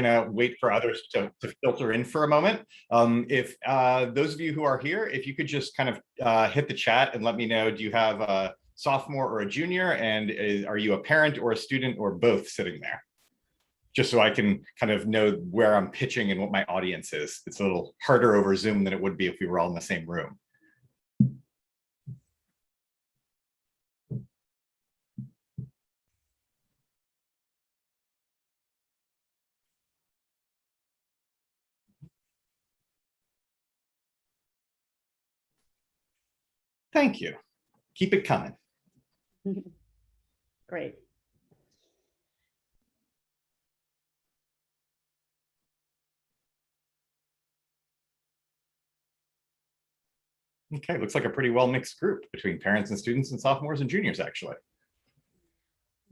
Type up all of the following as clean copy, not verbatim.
going to wait for others to filter in for a moment. If those of you who are here, if you could just kind of hit the chat and let me know, do you have a sophomore or a junior? And are you a parent or a student or both sitting there? Just so I can kind of know where I'm pitching and what my audience is. It's a little harder over Zoom than it would be if we were all in the same room. Thank you. Keep it coming. Great. Okay, looks like a pretty well mixed group between parents and students and sophomores and juniors, actually.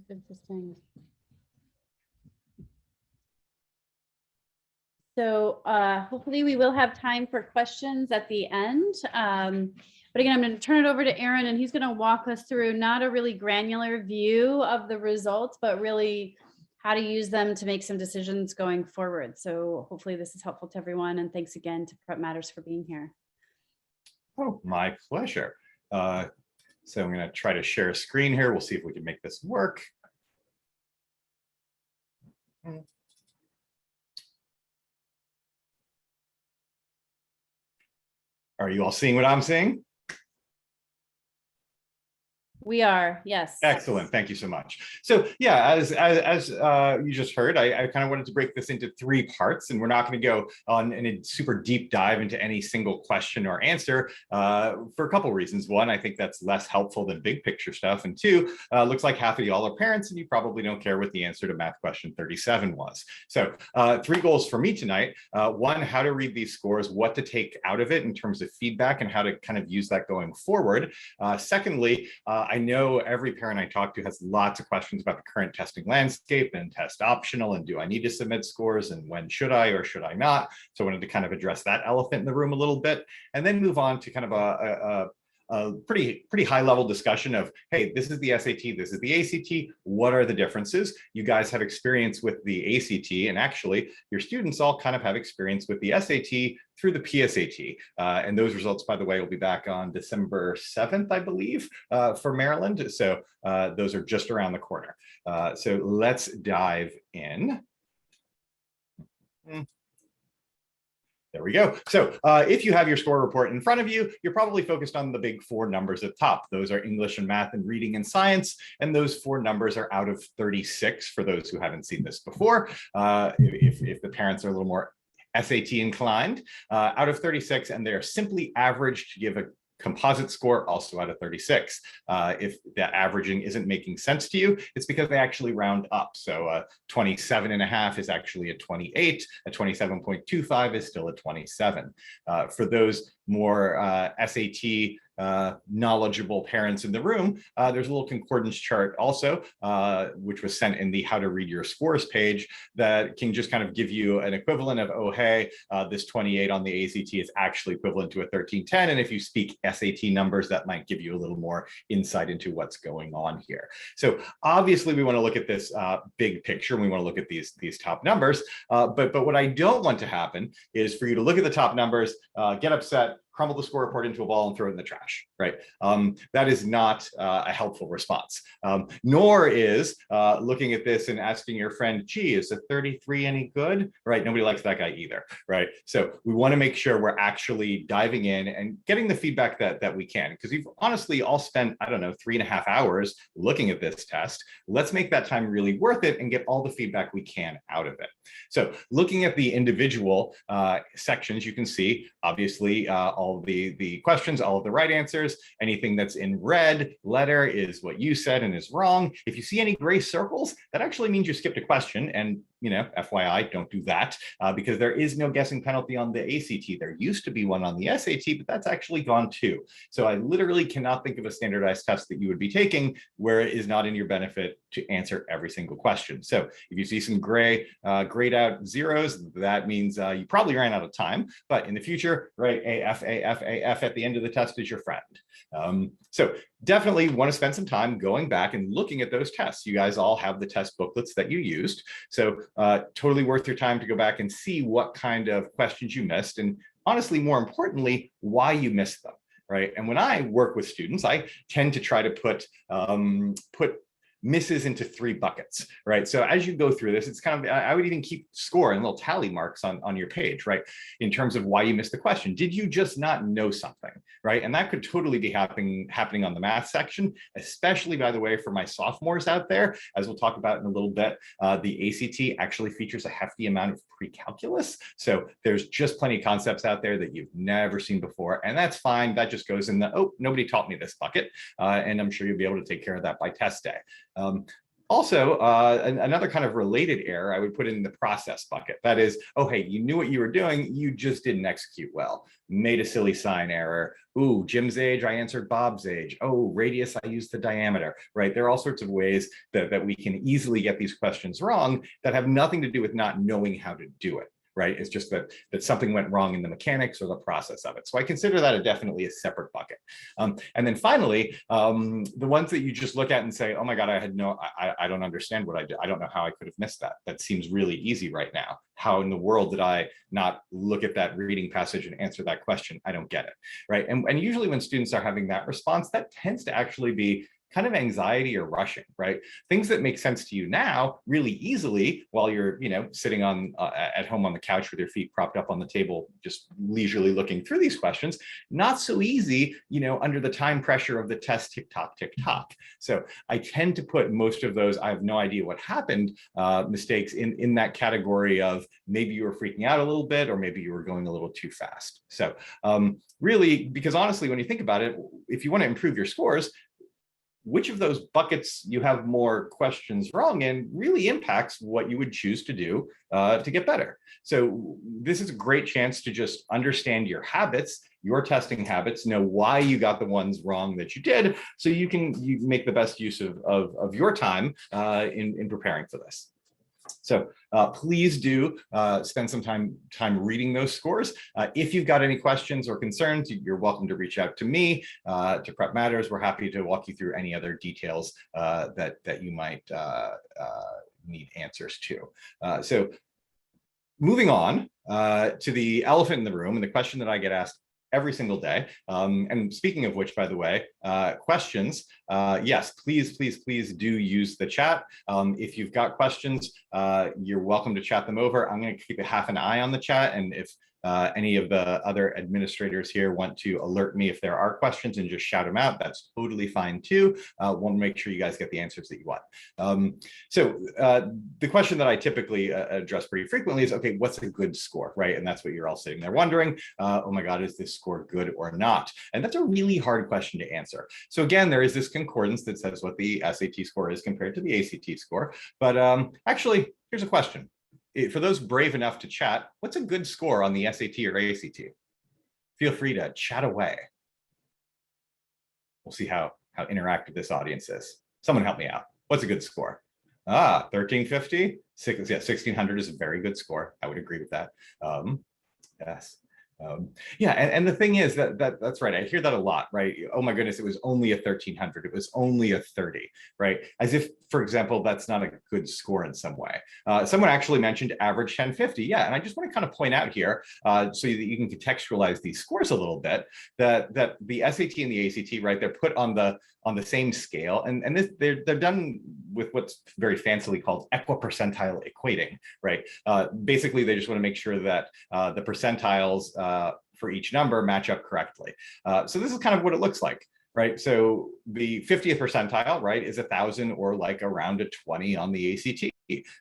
Interesting. So hopefully we will have time for questions at the end. But again, I'm going to turn it over to Aaron, and he's going to walk us through not a really granular view of the results, but really how to use them to make some decisions going forward. So hopefully this is helpful to everyone. And thanks again to Prep Matters for being here. Oh, my pleasure. So I'm going to try to share a screen here. We'll see if we can make this work. Are you all seeing what I'm seeing? We are, yes. Excellent. Thank you so much. So yeah, as you just heard, I kind of wanted to break this into 3 parts, and we're not going to go on in a super deep dive into any single question or answer for a couple of reasons. One, I think that's less helpful than big picture stuff. And 2, looks like half of y'all are parents and you probably don't care what the answer to math question 37 was. So 3 goals for me tonight. 1, how to read these scores, what to take out of it in terms of feedback and how to kind of use that going forward. Secondly, I know every parent I talk to has lots of questions about the current testing landscape and test optional, and do I need to submit scores, and when should I or should I not? So I wanted to kind of address that elephant in the room a little bit, and then move on to kind of a pretty high level discussion of, hey, this is the SAT, this is the ACT, what are the differences? You guys have experience with the ACT, and actually your students all kind of have experience with the SAT through the PSAT. And those results, by the way, will be back on December 7th, I believe, for Maryland. So those are just around the corner. So let's dive in. There we go. So if you have your score report in front of you, you're probably focused on the big 4 numbers at the top. Those are English and math and reading and science. And those 4 numbers are out of 36 for those who haven't seen this before. If the parents are a little more SAT inclined, out of 36, and they're simply averaged to give a composite score also out of 36. If that averaging isn't making sense to you, it's because they actually round up. So 27.5 is actually a 28, a 27.25 is still a 27. For those more SAT knowledgeable parents in the room, there's a little concordance chart also, which was sent in the how to read your scores page, that can just kind of give you an equivalent of, oh, hey, this 28 on the ACT is actually equivalent to a 1310. And if you speak SAT numbers, that might give you a little more insight into what's going on here. So obviously we want to look at this big picture. We want to look at these top numbers. But what I don't want to happen is for you to look at the top numbers, get upset, crumble the score report into a ball and throw it in the trash, right? That is not a helpful response. Nor is looking at this and asking your friend, gee, is a 33 any good? Right, nobody likes that guy either, right? So we wanna make sure we're actually diving in and getting the feedback that we can, because we've honestly all spent, I don't know, 3.5 hours looking at this test. Let's make that time really worth it and get all the feedback we can out of it. So looking at the individual sections, you can see, obviously, all of the questions, all of the right answers. Anything that's in red letter is what you said and is wrong. If you see any gray circles, that actually means you skipped a question. And FYI, don't do that because there is no guessing penalty on the ACT. There used to be one on the SAT, but that's actually gone too. So I literally cannot think of a standardized test that you would be taking where it is not in your benefit to answer every single question. So if you see some gray grayed out zeros, that means you probably ran out of time. But in the future, right, AF at the end of the test is your friend. So definitely want to spend some time going back and looking at those tests. You guys all have the test booklets that you used. So totally worth your time to go back and see what kind of questions you missed, and honestly, more importantly, why you missed them, right? And when I work with students, I tend to try to put misses into 3 buckets, right? So as you go through this, it's kind of, I would even keep score and little tally marks on your page, right? In terms of why you missed the question. Did you just not know something, right? And that could totally be happening on the math section, especially, by the way, for my sophomores out there, as we'll talk about in a little bit. The ACT actually features a hefty amount of pre-calculus. So there's just plenty of concepts out there that you've never seen before, and that's fine. That just goes in the, oh, nobody taught me this bucket. And I'm sure you'll be able to take care of that by test day. Also, another kind of related error I would put in the process bucket. That is, oh, hey, you knew what you were doing, you just didn't execute well. Made a silly sign error. Ooh, Jim's age, I answered Bob's age. Oh, radius, I used the diameter, right? There are all sorts of ways that we can easily get these questions wrong that have nothing to do with not knowing how to do it. Right? It's just that something went wrong in the mechanics or the process of it. So I consider that definitely a separate bucket. And then finally, the ones that you just look at and say, oh my God, I don't understand what I did. I don't know how I could have missed that. That seems really easy right now. How in the world did I not look at that reading passage and answer that question? I don't get it, right? And usually when students are having that response, that tends to actually be kind of anxiety or rushing, right? Things that make sense to you now really easily while you're, sitting on at home on the couch with your feet propped up on the table, just leisurely looking through these questions. Not so easy, under the time pressure of the test, tick tock, tick tock. So I tend to put most of those, I have no idea what happened, mistakes in that category of maybe you were freaking out a little bit, or maybe you were going a little too fast. So really, because honestly, when you think about it, if you want to improve your scores, which of those buckets you have more questions wrong in really impacts what you would choose to do to get better. So this is a great chance to just understand your habits, your testing habits, know why you got the ones wrong that you did, so you make the best use of your time in preparing for this. So please do spend some time reading those scores. If you've got any questions or concerns, you're welcome to reach out to me, to Prep Matters. We're happy to walk you through any other details that you might need answers to. So moving on to the elephant in the room, and the question that I get asked every single day. And speaking of which, by the way, questions, yes, please do use the chat. If you've got questions, you're welcome to chat them over. I'm going to keep half an eye on the chat, and if any of the other administrators here want to alert me if there are questions and just shout them out, that's totally fine too. Want to make sure you guys get the answers that you want. So the question that I typically address pretty frequently is, okay, what's a good score, right? And that's what you're all sitting there wondering. Oh my God, is this score good or not? And that's a really hard question to answer. So again, there is this concordance that says what the SAT score is compared to the ACT score. But actually, here's a question. For those brave enough to chat, what's a good score on the SAT or ACT? Feel free to chat away. We'll see how interactive this audience is. Someone help me out. What's a good score? 1350? Yeah, 1600 is a very good score. I would agree with that. Yes. Yeah, and the thing is that's right. I hear that a lot, right? Oh my goodness, it was only a 1300. It was only a 30, right? As if, for example, that's not a good score in some way. Someone actually mentioned average 1050. Yeah, and I just want to kind of point out here, so that you can contextualize these scores a little bit, that the SAT and the ACT, right? They're put on the same scale, and this, they're done with what's very fancily called equipercentile equating, right? Basically, they just want to make sure that the percentiles for each number match up correctly. So this is kind of what it looks like, right? So the 50th percentile, right, is 1,000, or like around a 20 on the ACT,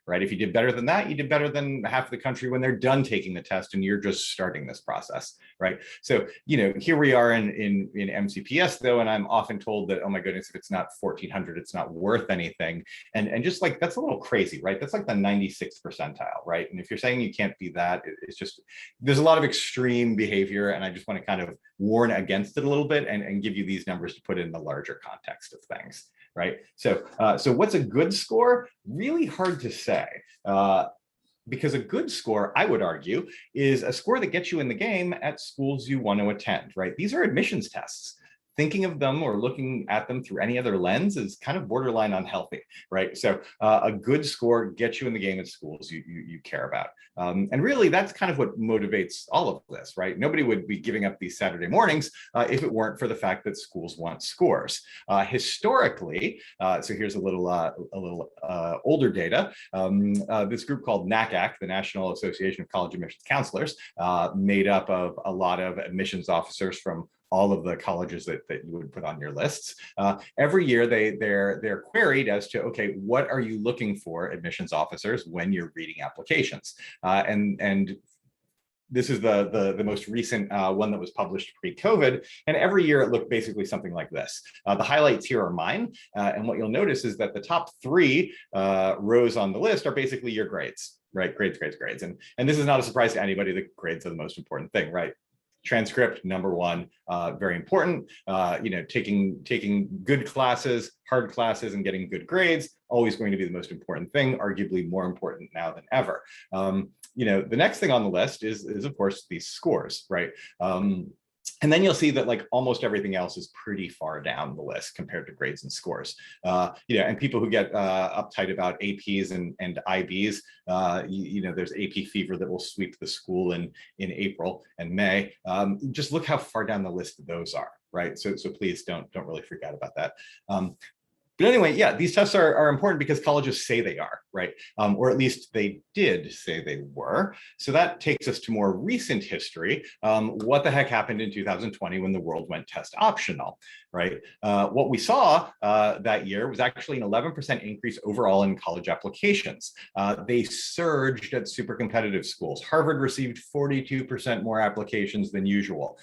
right? If you did better than that, you did better than half of the country when they're done taking the test and you're just starting this process, right? So, here we are in MCPS though, and I'm often told that, oh my goodness, if it's not 1,400, it's not worth anything. And just like, that's a little crazy, right? That's like the 96th percentile, right? And if you're saying you can't be that, it's just, there's a lot of extreme behavior, and I just want to kind of warn against it a little bit and give you these numbers to put in the larger context of things. Right. So what's a good score? Really hard to say, because a good score, I would argue, is a score that gets you in the game at schools you want to attend. Right. These are admissions tests. thinking of them or looking at them through any other lens is kind of borderline unhealthy, right? So a good score gets you in the game at schools you care about. And really, that's kind of what motivates all of this, right? Nobody would be giving up these Saturday mornings if it weren't for the fact that schools want scores. Historically, so here's a little older data. This group called NACAC, the National Association of College Admissions Counselors, made up of a lot of admissions officers from all of the colleges that you would put on your lists. Every year they're queried as to, okay, what are you looking for, admissions officers, when you're reading applications? And this is the most recent one that was published pre-COVID. And every year it looked basically something like this. The highlights here are mine. And what you'll notice is that the top 3 rows on the list are basically your grades, right? Grades. And this is not a surprise to anybody. The grades are the most important thing, right? Transcript, number 1, very important. Taking good classes, hard classes, and getting good grades, always going to be the most important thing, arguably more important now than ever. The next thing on the list is of course these scores, right? And then you'll see that like almost everything else is pretty far down the list compared to grades and scores. And people who get uptight about APs and IBs, there's AP fever that will sweep the school in April and May. Just look how far down the list those are, right? So please don't really freak out about that. But anyway, yeah, these tests are important because colleges say they are, right? Or at least they did say they were. So that takes us to more recent history. What the heck happened in 2020 when the world went test optional, right? What we saw that year was actually an 11% increase overall in college applications. They surged at super competitive schools. Harvard received 42% more applications than usual.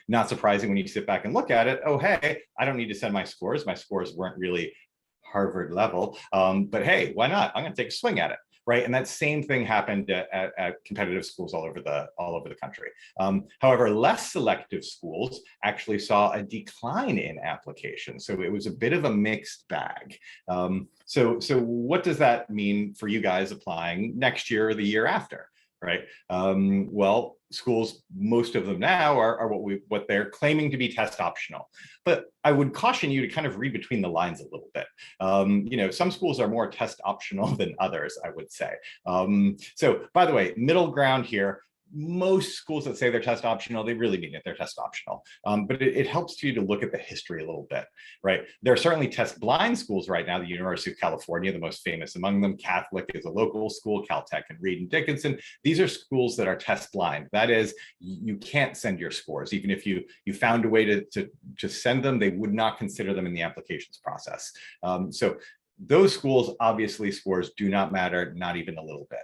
Not surprising when you sit back and look at it. Oh, hey, I don't need to send my scores. My scores weren't really Harvard level, but hey, why not? I'm going to take a swing at it, right? And that same thing happened at competitive schools all over the country. However, less selective schools actually saw a decline in applications, so it was a bit of a mixed bag. So what does that mean for you guys applying next year or the year after? Right. Well, schools, most of them now are what they're claiming to be test optional. But I would caution you to kind of read between the lines a little bit. Some schools are more test optional than others, I would say. So by the way, middle ground here. Most schools that say they're test optional, they really mean it, they're test optional. But it helps you to look at the history a little bit, right? There are certainly test blind schools right now. The University of California, the most famous among them. Catholic is a local school, Caltech and Reed and Dickinson. These are schools that are test blind. That is, you can't send your scores. Even if you found a way to send them, they would not consider them in the applications process. So those schools, obviously, scores do not matter, not even a little bit.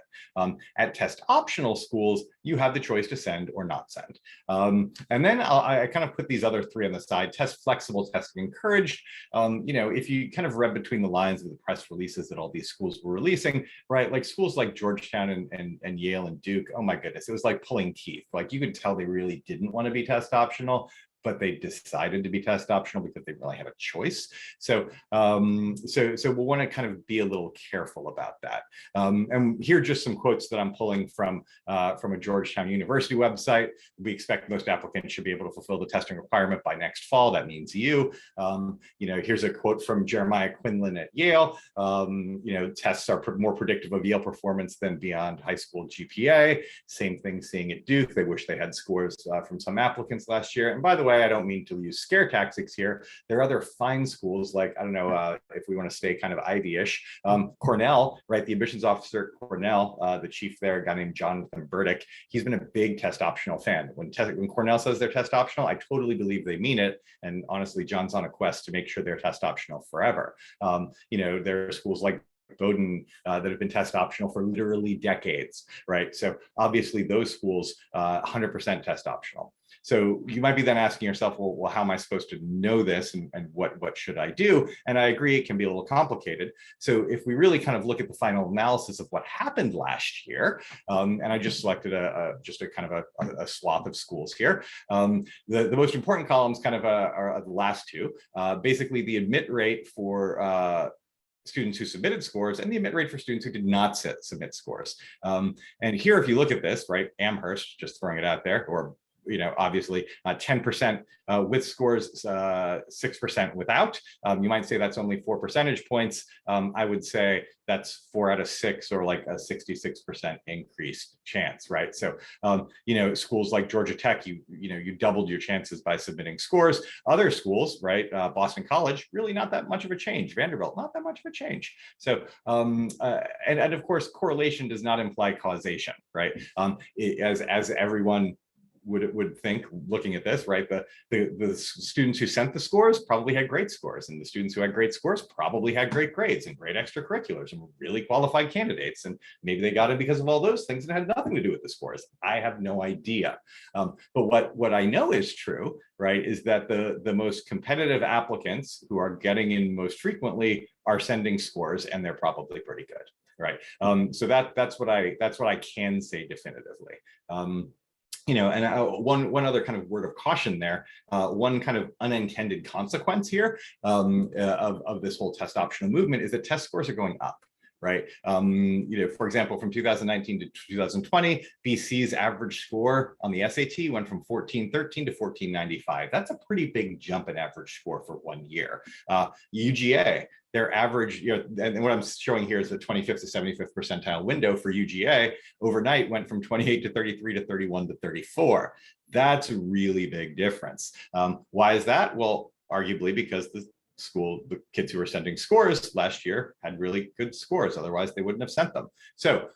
At test optional schools, you have the choice to send or not send. And then I kind of put these other 3 on the side. Test flexible, testing encouraged. If you kind of read between the lines of the press releases that all these schools were releasing, right? Like schools like Georgetown and Yale and Duke, oh my goodness, it was like pulling teeth. Like you could tell they really didn't want to be test optional, but they decided to be test optional because they really have a choice. So we'll want to kind of be a little careful about that. And here are just some quotes that I'm pulling from a Georgetown University website. We expect most applicants should be able to fulfill the testing requirement by next fall. That means you. Here's a quote from Jeremiah Quinlan at Yale. Tests are more predictive of Yale performance than beyond high school GPA. Same thing seeing at Duke. They wish they had scores from some applicants last year. And by the way, I don't mean to use scare tactics here. There are other fine schools like, I don't know, if we want to stay kind of Ivy-ish, Cornell, right? The admissions officer at Cornell, the chief there, a guy named Jonathan Burdick, he's been a big test optional fan. When Cornell says they're test optional, I totally believe they mean it. And honestly, John's on a quest to make sure they're test optional forever. There are schools like Bowdoin that have been test optional for literally decades, right? So obviously those schools, 100% test optional. So you might be then asking yourself, well, how am I supposed to know this and what should I do? And I agree, it can be a little complicated. So if we really kind of look at the final analysis of what happened last year, and I just selected a kind of a swath of schools here. The most important columns kind of are the last 2. Basically the admit rate for students who submitted scores and the admit rate for students who did not submit scores. And here, if you look at this, right, Amherst, just throwing it out there, or obviously 10% with scores, 6% without. You might say that's only 4 percentage points. I would say that's 4 out of 6, or like a 66% increased chance, right? So, schools like Georgia Tech, you doubled your chances by submitting scores. Other schools, right? Boston College, really not that much of a change. Vanderbilt, not that much of a change. So, and of course, correlation does not imply causation, right? As everyone would think, looking at this, right? The students who sent the scores probably had great scores, and the students who had great scores probably had great grades and great extracurriculars and were really qualified candidates. And maybe they got it because of all those things that had nothing to do with the scores. I have no idea. But what I know is true, right, is that the most competitive applicants who are getting in most frequently are sending scores, and they're probably pretty good, right? So that's what I can say definitively. And one other kind of word of caution there, one kind of unintended consequence here of this whole test optional movement is that test scores are going up, right? For example, from 2019 to 2020, BC's average score on the SAT went from 1413 to 1495. That's a pretty big jump in average score for 1 year. UGA, their average, and what I'm showing here is the 25th to 75th percentile window for UGA overnight went from 28 to 33 to 31 to 34. That's a really big difference. Why is that? Well, arguably because the kids who were sending scores last year had really good scores. Otherwise, they wouldn't have sent them. So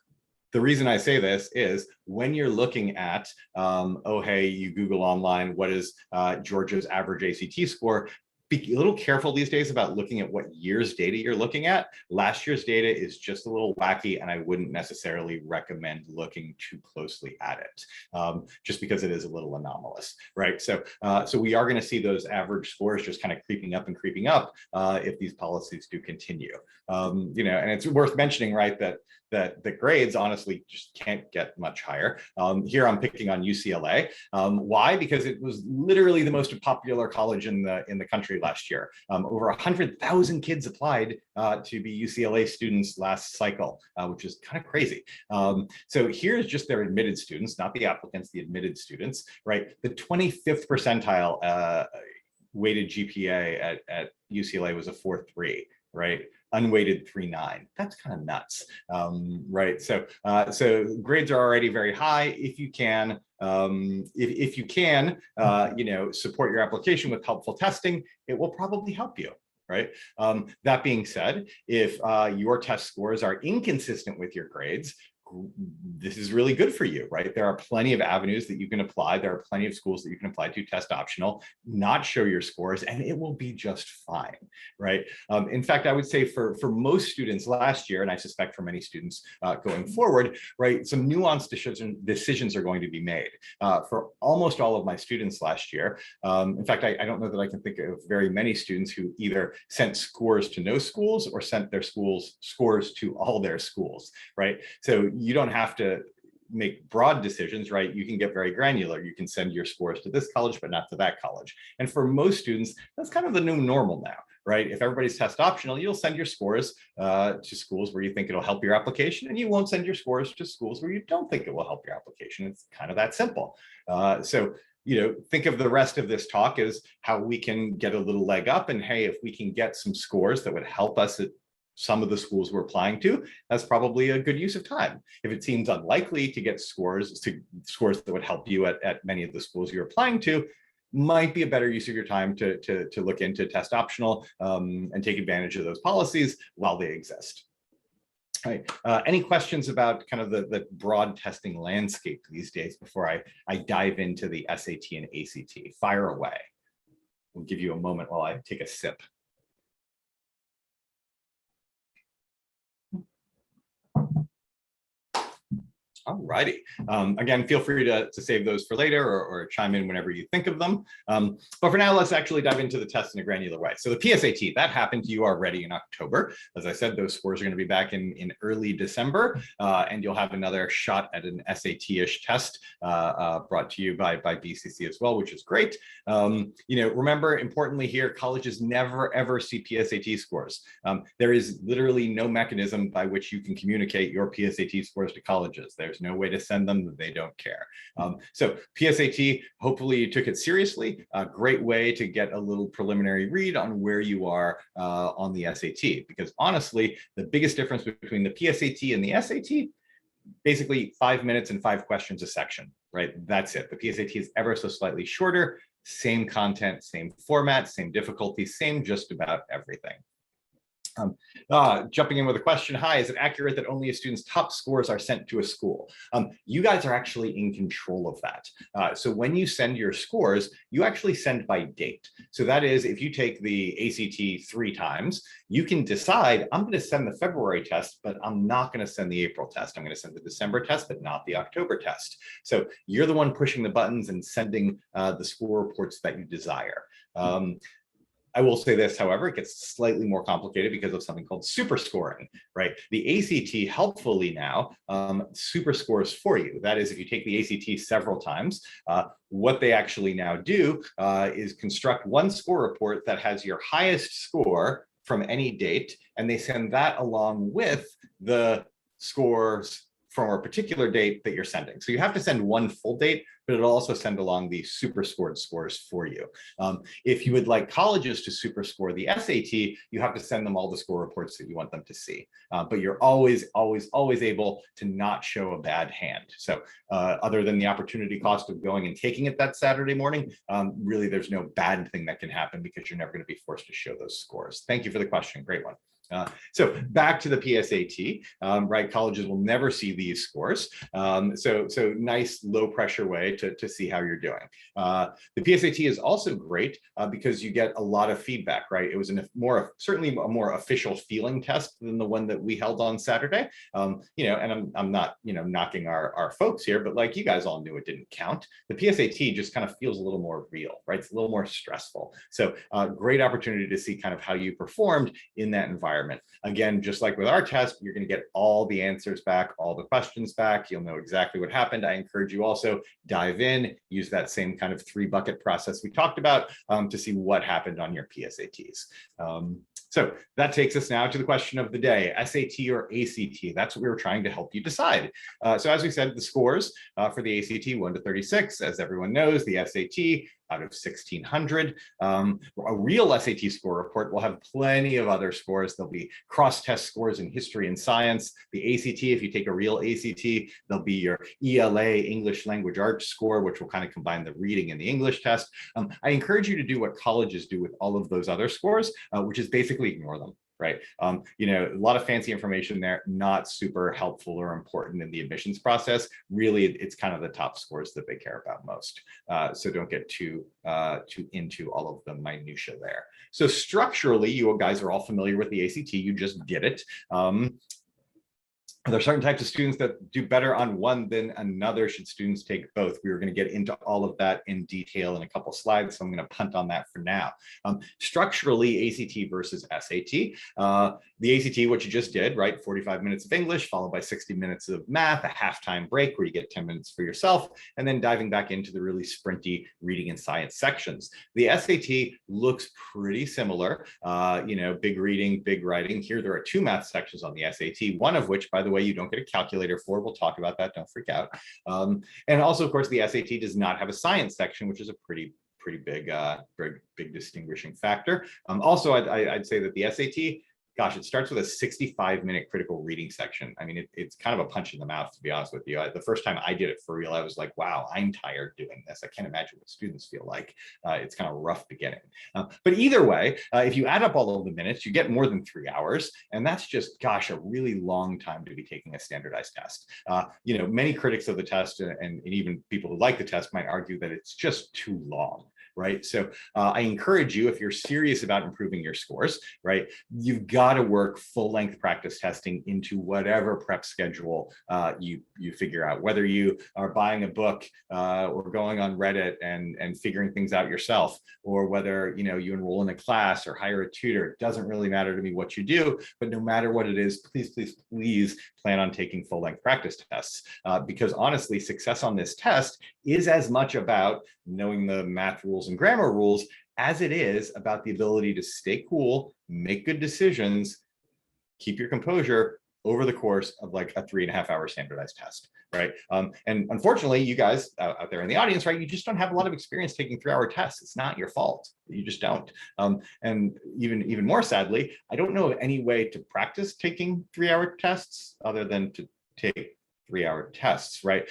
the reason I say this is when you're looking at, hey, you Google online, what is Georgia's average ACT score? Be a little careful these days about looking at what year's data you're looking at. Last year's data is just a little wacky, and I wouldn't necessarily recommend looking too closely at it, just because it is a little anomalous, right? So we are going to see those average scores just kind of creeping up if these policies do continue. And it's worth mentioning, right, that the grades honestly just can't get much higher. Here I'm picking on UCLA. Why? Because it was literally the most popular college in the country last year. Over 100,000 kids applied to be UCLA students last cycle, which is kind of crazy. So here's just their admitted students, not the applicants, the admitted students, right? The 25th percentile weighted GPA at UCLA was a 4.3, right? Unweighted 3.9. That's kind of nuts, right? So grades are already very high. If you can, support your application with helpful testing, it will probably help you, right? That being said, if your test scores are inconsistent with your grades, this is really good for you, right? There are plenty of avenues that you can apply. There are plenty of schools that you can apply to test optional, not show your scores, and it will be just fine, right? In fact, I would say for most students last year, and I suspect for many students going forward, right, some nuanced decisions are going to be made. For almost all of my students last year, in fact, I don't know that I can think of very many students who either sent scores to no schools or sent their scores to all their schools, right? So you don't have to make broad decisions, right? You can get very granular. You can send your scores to this college, but not to that college. And for most students, that's kind of the new normal now, right? If everybody's test optional, you'll send your scores to schools where you think it'll help your application, and you won't send your scores to schools where you don't think it will help your application. It's kind of that simple. So think of the rest of this talk as how we can get a little leg up, and hey, if we can get some scores that would help us at some of the schools we're applying to, that's probably a good use of time. If it seems unlikely to get scores that would help you at many of the schools you're applying to, might be a better use of your time to look into test optional and take advantage of those policies while they exist. All right. Any questions about kind of the broad testing landscape these days before I dive into the SAT and ACT? Fire away. We'll give you a moment while I take a sip. All righty. Again, feel free to save those for later or chime in whenever you think of them. But for now, let's actually dive into the test in a granular way. So the PSAT, that happened to you already in October. As I said, those scores are going to be back in early December, and you'll have another shot at an SAT-ish test brought to you by BCC as well, which is great. Remember, importantly here, colleges never, ever see PSAT scores. There is literally no mechanism by which you can communicate your PSAT scores to colleges. There's there's no way to send them, they don't care. So PSAT, hopefully you took it seriously. A great way to get a little preliminary read on where you are on the SAT, because honestly, the biggest difference between the PSAT and the SAT, basically 5 minutes and 5 questions a section, right? That's it. The PSAT is ever so slightly shorter, same content, same format, same difficulty, same just about everything. Jumping in with a question. Hi, is it accurate that only a student's top scores are sent to a school? You guys are actually in control of that. So when you send your scores, you actually send by date. So that is, if you take the ACT 3 times, you can decide, I'm going to send the February test, but I'm not going to send the April test. I'm going to send the December test, but not the October test. So you're the one pushing the buttons and sending the score reports that you desire. I will say this, however, it gets slightly more complicated because of something called super scoring, right? The ACT helpfully now super scores for you. That is, if you take the ACT several times, what they actually now do is construct one score report that has your highest score from any date, and they send that along with the scores from a particular date that you're sending. So you have to send one full date, but it'll also send along the super scored scores for you. If you would like colleges to super score the SAT, you have to send them all the score reports that you want them to see. But you're always able to not show a bad hand. So other than the opportunity cost of going and taking it that Saturday morning, really there's no bad thing that can happen because you're never going to be forced to show those scores. Thank you for the question. Great one. So back to the PSAT, right? Colleges will never see these scores. So nice low pressure way to see how you're doing. The PSAT is also great because you get a lot of feedback, right? It was certainly a more official feeling test than the one that we held on Saturday. And I'm not, knocking our folks here, but like you guys all knew it didn't count. The PSAT just kind of feels a little more real, right? It's a little more stressful. So great opportunity to see kind of how you performed in that environment. Again, just like with our test, you're going to get all the answers back, all the questions back. You'll know exactly what happened. I encourage you also dive in, use that same kind of 3-bucket process we talked about to see what happened on your PSATs. So that takes us now to the question of the day, SAT or ACT. That's what we were trying to help you decide. So as we said, the scores for the ACT 1 to 36, as everyone knows, the SAT out of 1,600. A real SAT score report will have plenty of other scores. There'll be cross-test scores in history and science. The ACT, if you take a real ACT, there'll be your ELA, English Language Arts score, which will kind of combine the reading and the English test. I encourage you to do what colleges do with all of those other scores, which is basically ignore them. Right. A lot of fancy information there, not super helpful or important in the admissions process. Really, it's kind of the top scores that they care about most. So don't get too into all of the minutia there. So structurally, you guys are all familiar with the ACT. You just did it. There are certain types of students that do better on one than another should students take both. We were going to get into all of that in detail in a couple slides, so I'm going to punt on that for now. Structurally, ACT versus SAT. The ACT, what you just did, right? 45 minutes of English, followed by 60 minutes of math, a halftime break where you get 10 minutes for yourself, and then diving back into the really sprinty reading and science sections. The SAT looks pretty similar. Big reading, big writing. Here, there are 2 math sections on the SAT, one of which, by the way, you don't get a calculator for. We'll talk about that. Don't freak out. And also, of course, the SAT does not have a science section, which is a pretty big distinguishing factor. Also, I'd say that the SAT, gosh, it starts with a 65-minute critical reading section. I mean, it's kind of a punch in the mouth, to be honest with you. The first time I did it for real, I was like, wow, I'm tired doing this. I can't imagine what students feel like. It's kind of rough beginning. But either way, if you add up all of the minutes, you get more than 3 hours. And that's just, gosh, a really long time to be taking a standardized test. Many critics of the test and even people who like the test might argue that it's just too long. Right. So I encourage you, if you're serious about improving your scores, right, you've got to work full length practice testing into whatever prep schedule you figure out, whether you are buying a book or going on Reddit and figuring things out yourself, or whether, you enroll in a class or hire a tutor. It doesn't really matter to me what you do, but no matter what it is, please plan on taking full length practice tests because honestly, success on this test is as much about knowing the math rules and grammar rules as it is about the ability to stay cool, make good decisions, keep your composure, over the course of like a 3.5-hour standardized test, right? And unfortunately, you guys out there in the audience, right, you just don't have a lot of experience taking 3-hour tests. It's not your fault. You just don't. And even more sadly, I don't know of any way to practice taking 3-hour tests other than to take 3-hour tests, right?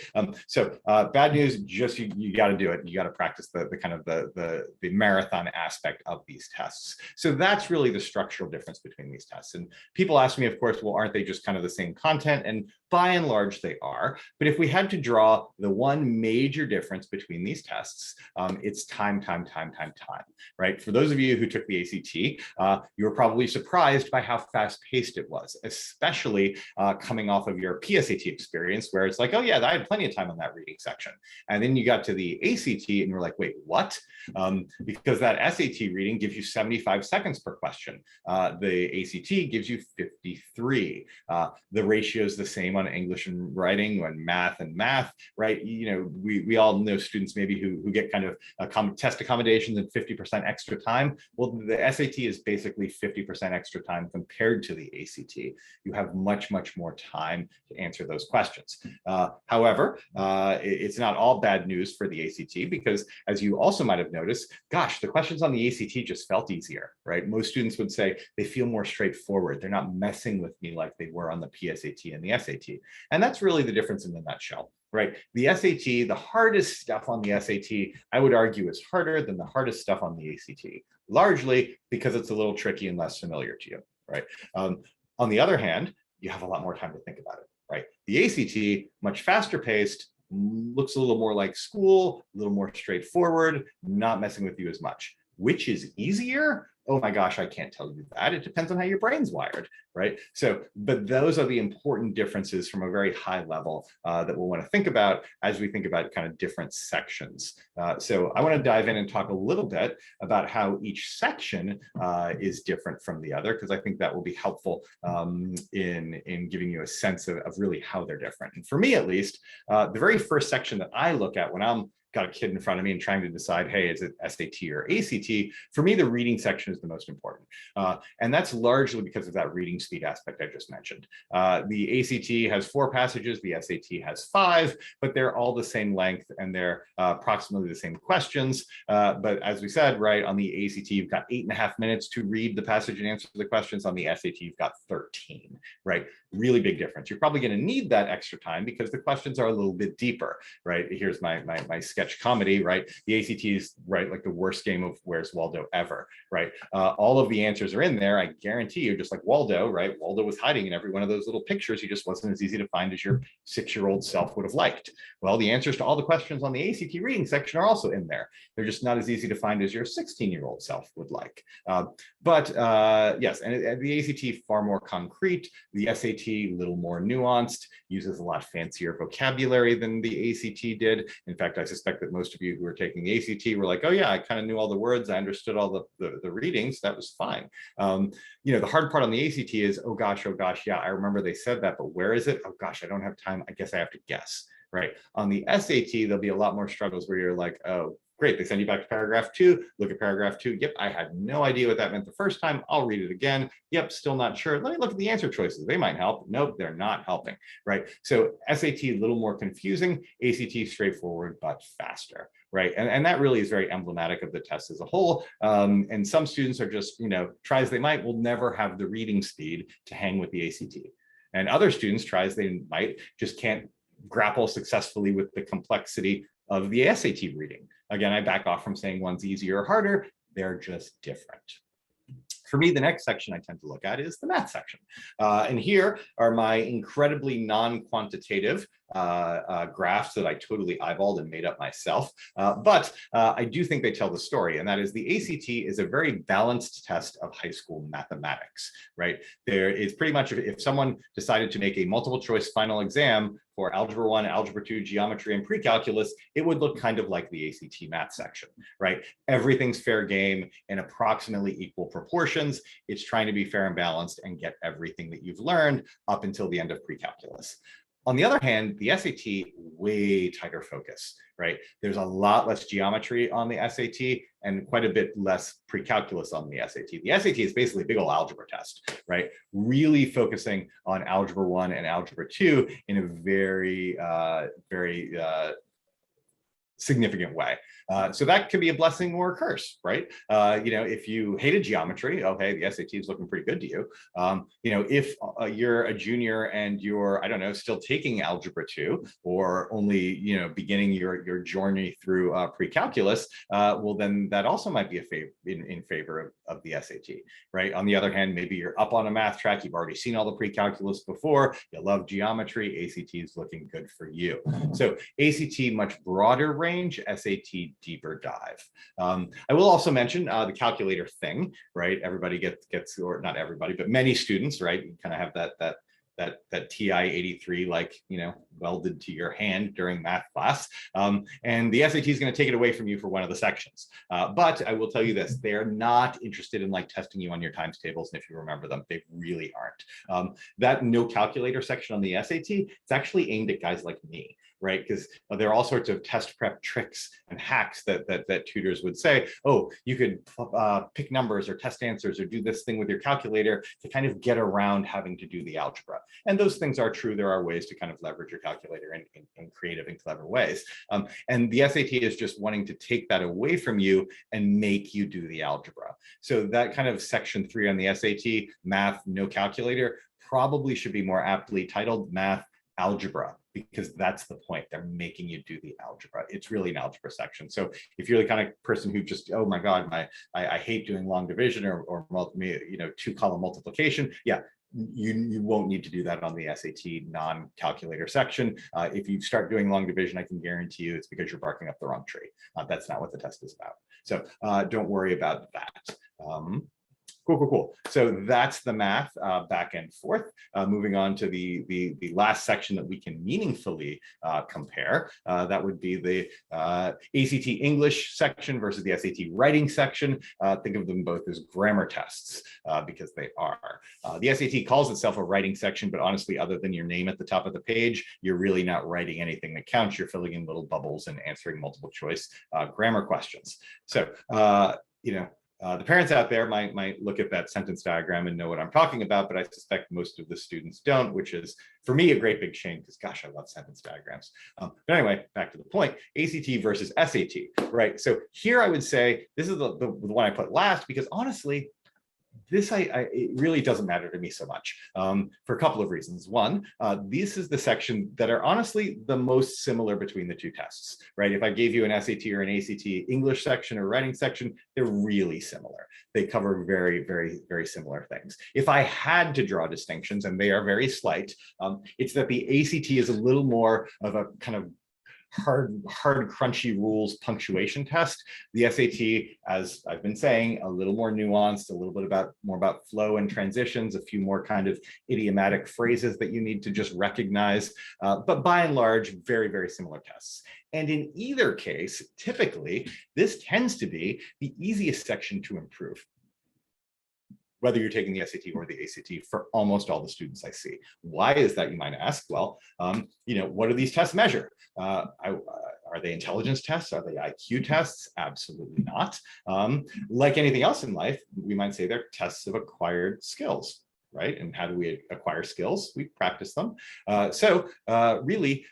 So bad news, just you got to do it. You got to practice the kind of the marathon aspect of these tests. So that's really the structural difference between these tests. And people ask me, of course, well, aren't they just kind of the same content? And by and large, they are. But if we had to draw the one major difference between these tests, it's time, right? For those of you who took the ACT, you were probably surprised by how fast-paced it was, especially coming off of your PSAT experience, where it's like, oh yeah, I had plenty of time on that reading section. And then you got to the ACT and you're like, wait, what? Because that SAT reading gives you 75 seconds per question. The ACT gives you 53. The ratio is the same on English and writing, when math, right? You know, we all know students maybe who get kind of test accommodations and 50% extra time. Well, the SAT is basically 50% extra time compared to the ACT. You have much more time to answer those questions. However, it's not all bad news for the ACT, because as you also might have noticed, gosh, the questions on the ACT just felt easier, right? Most students would say they feel more straightforward. They're not messing with me like they were on the PSAT and the SAT. And that's really the difference in the nutshell, right? The SAT, the hardest stuff on the SAT, I would argue is harder than the hardest stuff on the ACT, largely because it's a little tricky and less familiar to you, right? On the other hand, you have a lot more time to think about it, right? The ACT, much faster paced, looks a little more like school, a little more straightforward, not messing with you as much. Which is easier? Oh my gosh, I can't tell you that. It depends on how your brain's wired, right? So, but those are the important differences from a very high level that we'll want to think about as we think about kind of different sections. So I want to dive in and talk a little bit about how each section is different from the other, because I think that will be helpful in giving you a sense of really how they're different. And for me, at least, the very first section that I look at when I'm got a kid in front of me and trying to decide, hey, is it SAT or ACT? For me, the reading section is the most important. And that's largely because of that reading speed aspect I just mentioned. The ACT has 4 passages, the SAT has 5, but they're all the same length and they're approximately the same questions. But as we said, right, on the ACT, you've got 8.5 minutes to read the passage and answer the questions. On the SAT, you've got 13, right? Really big difference. You're probably going to need that extra time because the questions are a little bit deeper, right? Here's my sketch comedy, right? The ACT is, right, like the worst game of Where's Waldo ever, right? All of the answers are in there. I guarantee you, just like Waldo, right? Waldo was hiding in every one of those little pictures. He just wasn't as easy to find as your 6-year-old self would have liked. Well, the answers to all the questions on the ACT reading section are also in there. They're just not as easy to find as your 16-year-old self would like. Yes, and the ACT far more concrete. The SAT a little more nuanced, uses a lot fancier vocabulary than the ACT did. In fact, I suspect that most of you who are taking the ACT were like, oh yeah, I kind of knew all the words, I understood all the readings, that was fine. You know, the hard part on the ACT is, oh gosh, yeah, I remember they said that, but where is it? Oh gosh, I don't have time, I guess I have to guess, right? On the SAT, there'll be a lot more struggles where you're like, oh, great, they send you back to paragraph 2, look at paragraph 2. Yep, I had no idea what that meant the first time. I'll read it again. Yep, still not sure. Let me look at the answer choices. They might help. Nope, they're not helping, right? So SAT, a little more confusing, ACT straightforward, but faster, right? And that really is very emblematic of the test as a whole. And some students are just, you know, try as they might, will never have the reading speed to hang with the ACT. And other students, try as they might, just can't grapple successfully with the complexity of the SAT reading. Again, I back off from saying one's easier or harder. They're just different. For me, the next section I tend to look at is the math section. And here are my incredibly non-quantitative graphs that I totally eyeballed and made up myself. But I do think they tell the story, and that is the ACT is a very balanced test of high school mathematics, right? There is pretty much, if someone decided to make a multiple choice final exam for Algebra 1, Algebra 2, Geometry, and Pre-Calculus, it would look kind of like the ACT math section, right? Everything's fair game in approximately equal proportions. It's trying to be fair and balanced and get everything that you've learned up until the end of Pre-Calculus. On the other hand, the SAT, way tighter focus, right? There's a lot less geometry on the SAT and quite a bit less pre-calculus on the SAT. The SAT is basically a big old algebra test, right? Really focusing on algebra 1 and algebra 2 in a very, very significant way. So that could be a blessing or a curse, right? If you hated geometry, okay, the SAT is looking pretty good to you. If you're a junior and you're, I don't know, still taking algebra 2 or only, beginning your journey through pre-calculus, well, then that also might be in favor of the SAT, right? On the other hand, maybe you're up on a math track, you've already seen all the pre-calculus before, you love geometry, ACT is looking good for you. So ACT, much broader range, SAT deeper dive. I will also mention the calculator thing, right? Everybody gets, or not everybody, but many students, right? You kind of have that TI 83 welded to your hand during math class, and the SAT is going to take it away from you for one of the sections. But I will tell you this: they are not interested in testing you on your times tables, and if you remember them, they really aren't. That no calculator section on the SAT, it's actually aimed at guys like me, right? Because there are all sorts of test prep tricks and hacks that tutors would say, oh, you could pick numbers or test answers or do this thing with your calculator to kind of get around having to do the algebra. And those things are true. There are ways to kind of leverage your calculator in creative and clever ways. And the SAT is just wanting to take that away from you and make you do the algebra. So that kind of section 3 on the SAT, math, no calculator, probably should be more aptly titled math, algebra, because that's the point. They're making you do the algebra. It's really an algebra section. So if you're the kind of person who just, oh my God, I hate doing long division or 2-column multiplication, yeah, you won't need to do that on the SAT non-calculator section. If you start doing long division, I can guarantee you it's because you're barking up the wrong tree. That's not what the test is about. So don't worry about that. Cool. So that's the math back and forth. Moving on to the last section that we can meaningfully compare. That would be the ACT English section versus the SAT writing section. Think of them both as grammar tests because they are. The SAT calls itself a writing section, but honestly, other than your name at the top of the page, you're really not writing anything that counts. You're filling in little bubbles and answering multiple choice grammar questions. So, the parents out there might look at that sentence diagram and know what I'm talking about, but I suspect most of the students don't, which is, for me, a great big shame because, gosh, I love sentence diagrams. But anyway, back to the point, ACT versus SAT, right? So here I would say this is the one I put last because honestly, this it really doesn't matter to me so much for a couple of reasons. One, this is the section that are honestly the most similar between the two tests, right? If I gave you an SAT or an ACT English section or writing section, they're really similar. They cover very, very, very similar things. If I had to draw distinctions, and they are very slight, it's that the ACT is a little more of a kind of hard, crunchy rules punctuation test. The SAT, as I've been saying, a little more nuanced, a little bit more about flow and transitions, a few more kind of idiomatic phrases that you need to just recognize. But by and large, very, very similar tests. And in either case, typically, this tends to be the easiest section to improve, whether you're taking the SAT or the ACT, for almost all the students I see. Why is that, you might ask? Well, what do these tests measure? Are they intelligence tests? Are they IQ tests? Absolutely not. Like anything else in life, we might say they're tests of acquired skills. Right? And how do we acquire skills? We practice them. Really,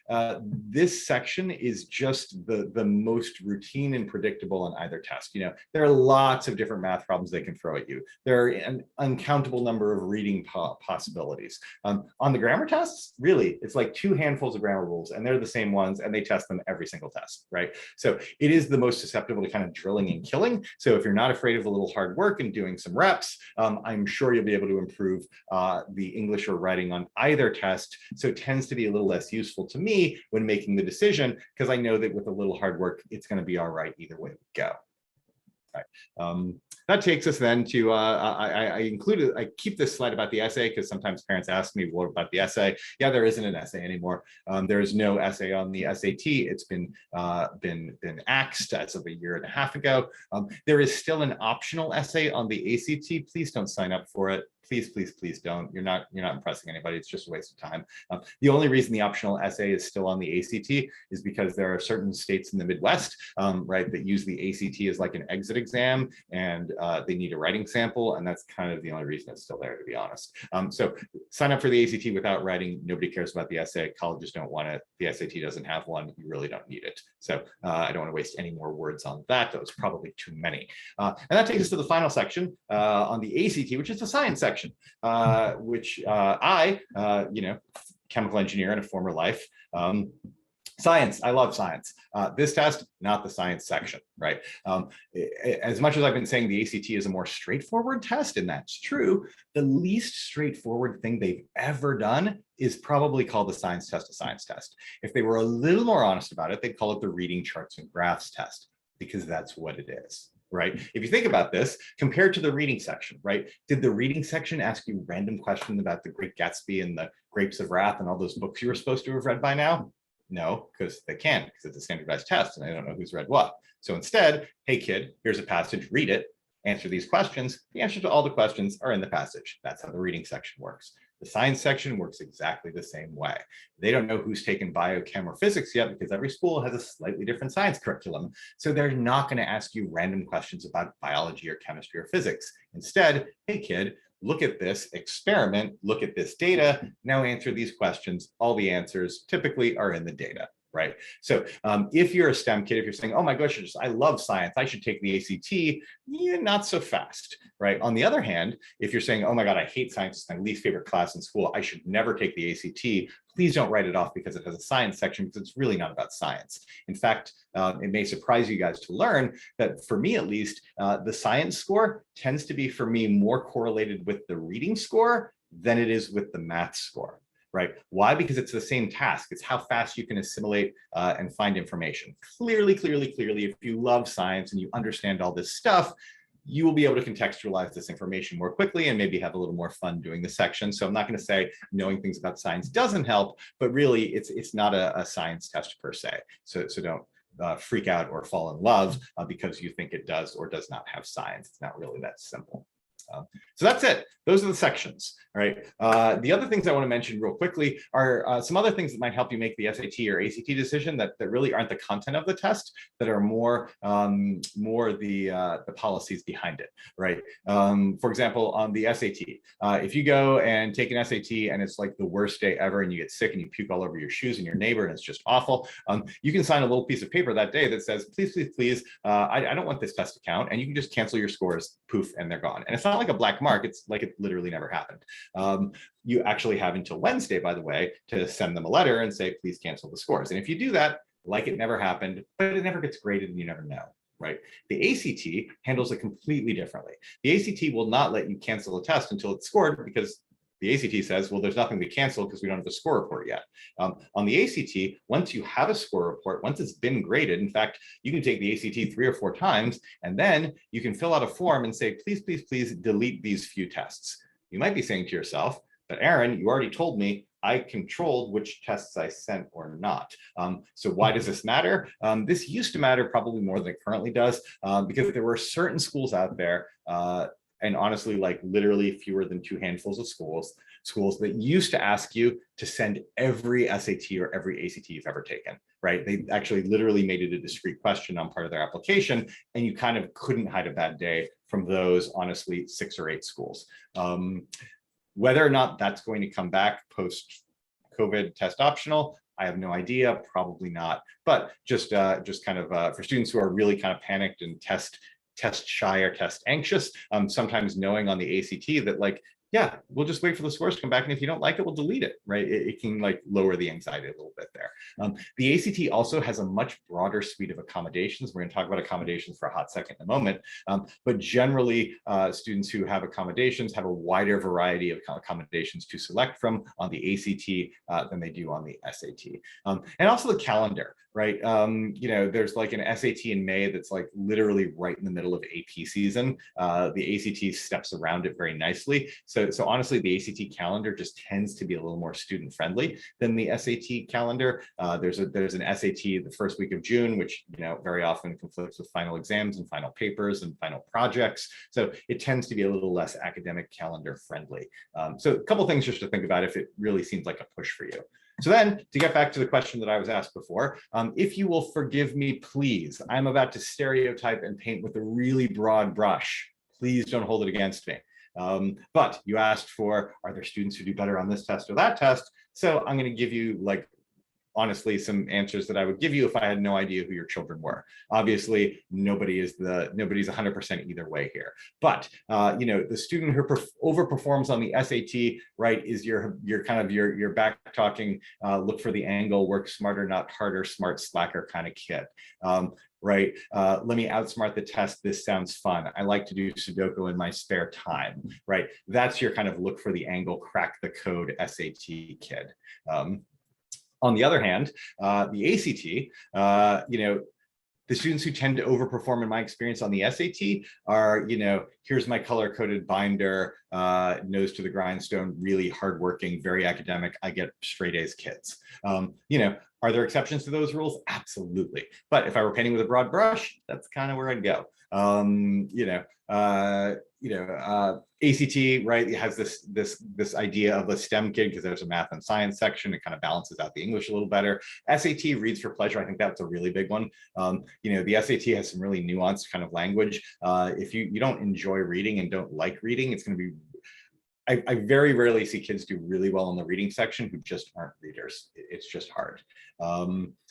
this section is just the most routine and predictable on either test. There are lots of different math problems they can throw at you. There are an uncountable number of reading possibilities. On the grammar tests, really, it's like 2 handfuls of grammar rules, and they're the same ones, and they test them every single test, right? So it is the most susceptible to kind of drilling and killing. So if you're not afraid of a little hard work and doing some reps, I'm sure you'll be able to improve the English or writing on either test. So it tends to be a little less useful to me when making the decision, because I know that with a little hard work, it's going to be all right either way we go. Right. that takes us then to, I keep this slide about the essay because sometimes parents ask me, what about the essay? Yeah, there isn't an essay anymore. There is no essay on the SAT. It's been axed as of a year and a half ago. There is still an optional essay on the ACT. Please don't sign up for it. Please don't. You're not impressing anybody. It's just a waste of time. The only reason the optional essay is still on the ACT is because there are certain states in the Midwest, right, that use the ACT as like an exit exam, and they need a writing sample, and that's kind of the only reason it's still there, to be honest. So sign up for the ACT without writing. Nobody cares about the essay. Colleges don't want it. The SAT doesn't have one. You really don't need it. So I don't want to waste any more words on that. That was probably too many. And that takes us to the final section on the ACT, which is the science section. Which chemical engineer in a former life, science, I love science. This test, not the science section, right? As much as I've been saying the ACT is a more straightforward test, and that's true, the least straightforward thing they've ever done is probably call the science test a science test. If they were a little more honest about it, they'd call it the reading charts and graphs test, because that's what it is. Right? If you think about this, compared to the reading section, right? Did the reading section ask you random questions about the Great Gatsby and the Grapes of Wrath and all those books you were supposed to have read by now? No, because they can't, because it's a standardized test and I don't know who's read what. So instead, hey kid, here's a passage, read it, answer these questions. The answers to all the questions are in the passage. That's how the reading section works. The science section works exactly the same way. They don't know who's taken biochem or physics yet because every school has a slightly different science curriculum. So they're not going to ask you random questions about biology or chemistry or physics. Instead, hey kid, look at this experiment, look at this data, now answer these questions. All the answers typically are in the data. Right. So if you're a STEM kid, if you're saying, oh my gosh, I love science, I should take the ACT, yeah, not so fast. Right. On the other hand, if you're saying, oh my God, I hate science, it's my least favorite class in school, I should never take the ACT, please don't write it off because it has a science section, because it's really not about science. In fact, it may surprise you guys to learn that for me, at least, the science score tends to be for me more correlated with the reading score than it is with the math score. Right? Why? Because it's the same task. It's how fast you can assimilate and find information. Clearly, if you love science and you understand all this stuff, you will be able to contextualize this information more quickly and maybe have a little more fun doing the section. So I'm not going to say knowing things about science doesn't help, but really it's not a science test per se. So don't freak out or fall in love because you think it does or does not have science. It's not really that simple. So that's it. Those are the sections, right? The other things I want to mention real quickly are some other things that might help you make the SAT or ACT decision that really aren't the content of the test, that are more the policies behind it, right? For example, on the SAT, if you go and take an SAT and it's like the worst day ever and you get sick and you puke all over your shoes and your neighbor and it's just awful, you can sign a little piece of paper that day that says, please, I don't want this test to count, and you can just cancel your scores, poof, and they're gone. And it's not like a black mark, it's like it literally never happened. You actually have until Wednesday, by the way, to send them a letter and say, please cancel the scores. And if you do that, like it never happened, but it never gets graded and you never know, right? The ACT handles it completely differently. The ACT will not let you cancel a test until it's scored, because the ACT says, well, there's nothing to cancel because we don't have the score report yet. On the ACT, once you have a score report, once it's been graded, in fact, you can take the ACT 3 or 4 times, and then you can fill out a form and say, please delete these few tests. You might be saying to yourself, but Aaron, you already told me I controlled which tests I sent or not. So why does this matter? This used to matter probably more than it currently does, because there were certain schools out there, and honestly, like literally fewer than 2 handfuls of schools that used to ask you to send every SAT or every ACT you've ever taken, right? They actually literally made it a discrete question on part of their application, and you kind of couldn't hide a bad day from those, honestly, 6 or 8 schools. Whether or not that's going to come back post-COVID test optional, I have no idea, probably not. But just kind of for students who are really kind of panicked and test shy or test anxious, sometimes knowing on the ACT that like yeah, we'll just wait for the scores to come back. And if you don't like it, we'll delete it, right? It can like lower the anxiety a little bit there. The ACT also has a much broader suite of accommodations. We're going to talk about accommodations for a hot second in a moment. But generally, students who have accommodations have a wider variety of accommodations to select from on the ACT than they do on the SAT. And also the calendar, right? You know, there's like an SAT in May that's like literally right in the middle of AP season. The ACT steps around it very nicely. So honestly, the ACT calendar just tends to be a little more student friendly than the SAT calendar. There's an SAT the first week of June, which, you know, very often conflicts with final exams and final papers and final projects. So it tends to be a little less academic calendar friendly. So a couple things just to think about if it really seems like a push for you. So then to get back to the question that I was asked before, if you will forgive me, please, I'm about to stereotype and paint with a really broad brush. Please don't hold it against me. But you asked for, are there students who do better on this test or that test? So I'm going to give you, like, honestly, some answers that I would give you if I had no idea who your children were. Obviously, nobody's 100% either way here. But you know, the student who overperforms on the SAT, right, is your kind of your back talking, look for the angle, work smarter, not harder, smart slacker kind of kid. Right? Let me outsmart the test. This sounds fun. I like to do Sudoku in my spare time, right? That's your kind of look for the angle, crack the code SAT kid. On the other hand, the ACT, you know, the students who tend to overperform in my experience on the SAT are, you know, here's my color-coded binder, nose to the grindstone, really hardworking, very academic, I get straight A's kids. You know, are there exceptions to those rules? Absolutely. But if I were painting with a broad brush, that's kind of where I'd go. ACT, right, it has this idea of a STEM kid because there's a math and science section. It kind of balances out the English a little better. SAT reads for pleasure. I think that's a really big one. You know, the SAT has some really nuanced kind of language. If you don't enjoy reading and don't like reading, it's going to be, I very rarely see kids do really well in the reading section who just aren't readers. It's just hard.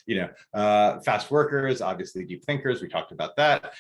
You know, fast workers, obviously deep thinkers. We talked about that.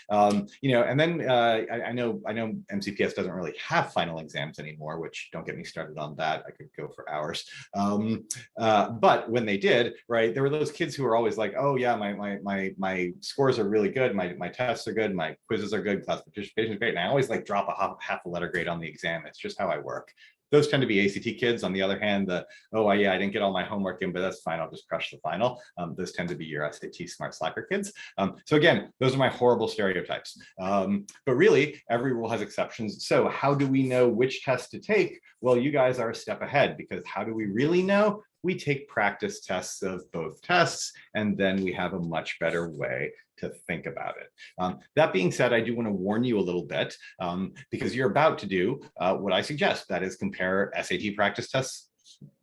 You know, and then I know MCPS doesn't really have final exams anymore, which don't get me started on that. I could go for hours. But when they did, right, there were those kids who were always like, oh yeah, my scores are really good, my tests are good, my quizzes are good, class participation is great, and I always like drop a half a letter grade on the exam. It's just how I work. Those tend to be ACT kids. On the other hand, oh yeah, I didn't get all my homework in, but that's fine, I'll just crush the final. Those tend to be your SAT smart slacker kids. So again, those are my horrible stereotypes. But really, every rule has exceptions. So how do we know which test to take? Well, you guys are a step ahead, because how do we really know? We take practice tests of both tests, and then we have a much better way to think about it. That being said, I do want to warn you a little bit, because you're about to do what I suggest, that is compare SAT practice test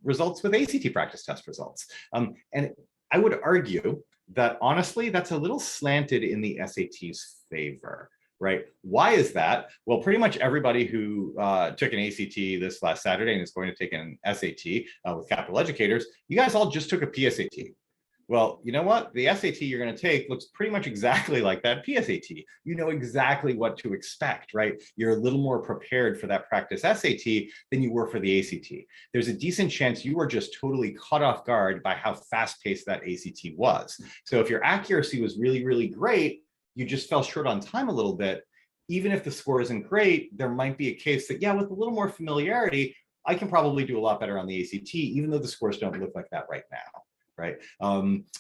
results with ACT practice test results. And I would argue that honestly, that's a little slanted in the SAT's favor. Right? Why is that? Well, pretty much everybody who took an ACT this last Saturday and is going to take an SAT with capital educators, you guys all just took a PSAT. Well, you know what? The SAT you're going to take looks pretty much exactly like that PSAT. You know exactly what to expect, right? You're a little more prepared for that practice SAT than you were for the ACT. There's a decent chance you were just totally caught off guard by how fast-paced that ACT was. So if your accuracy was really, really great, you just fell short on time a little bit. Even if the score isn't great, there might be a case that, yeah, with a little more familiarity, I can probably do a lot better on the ACT, even though the scores don't look like that right now. Right.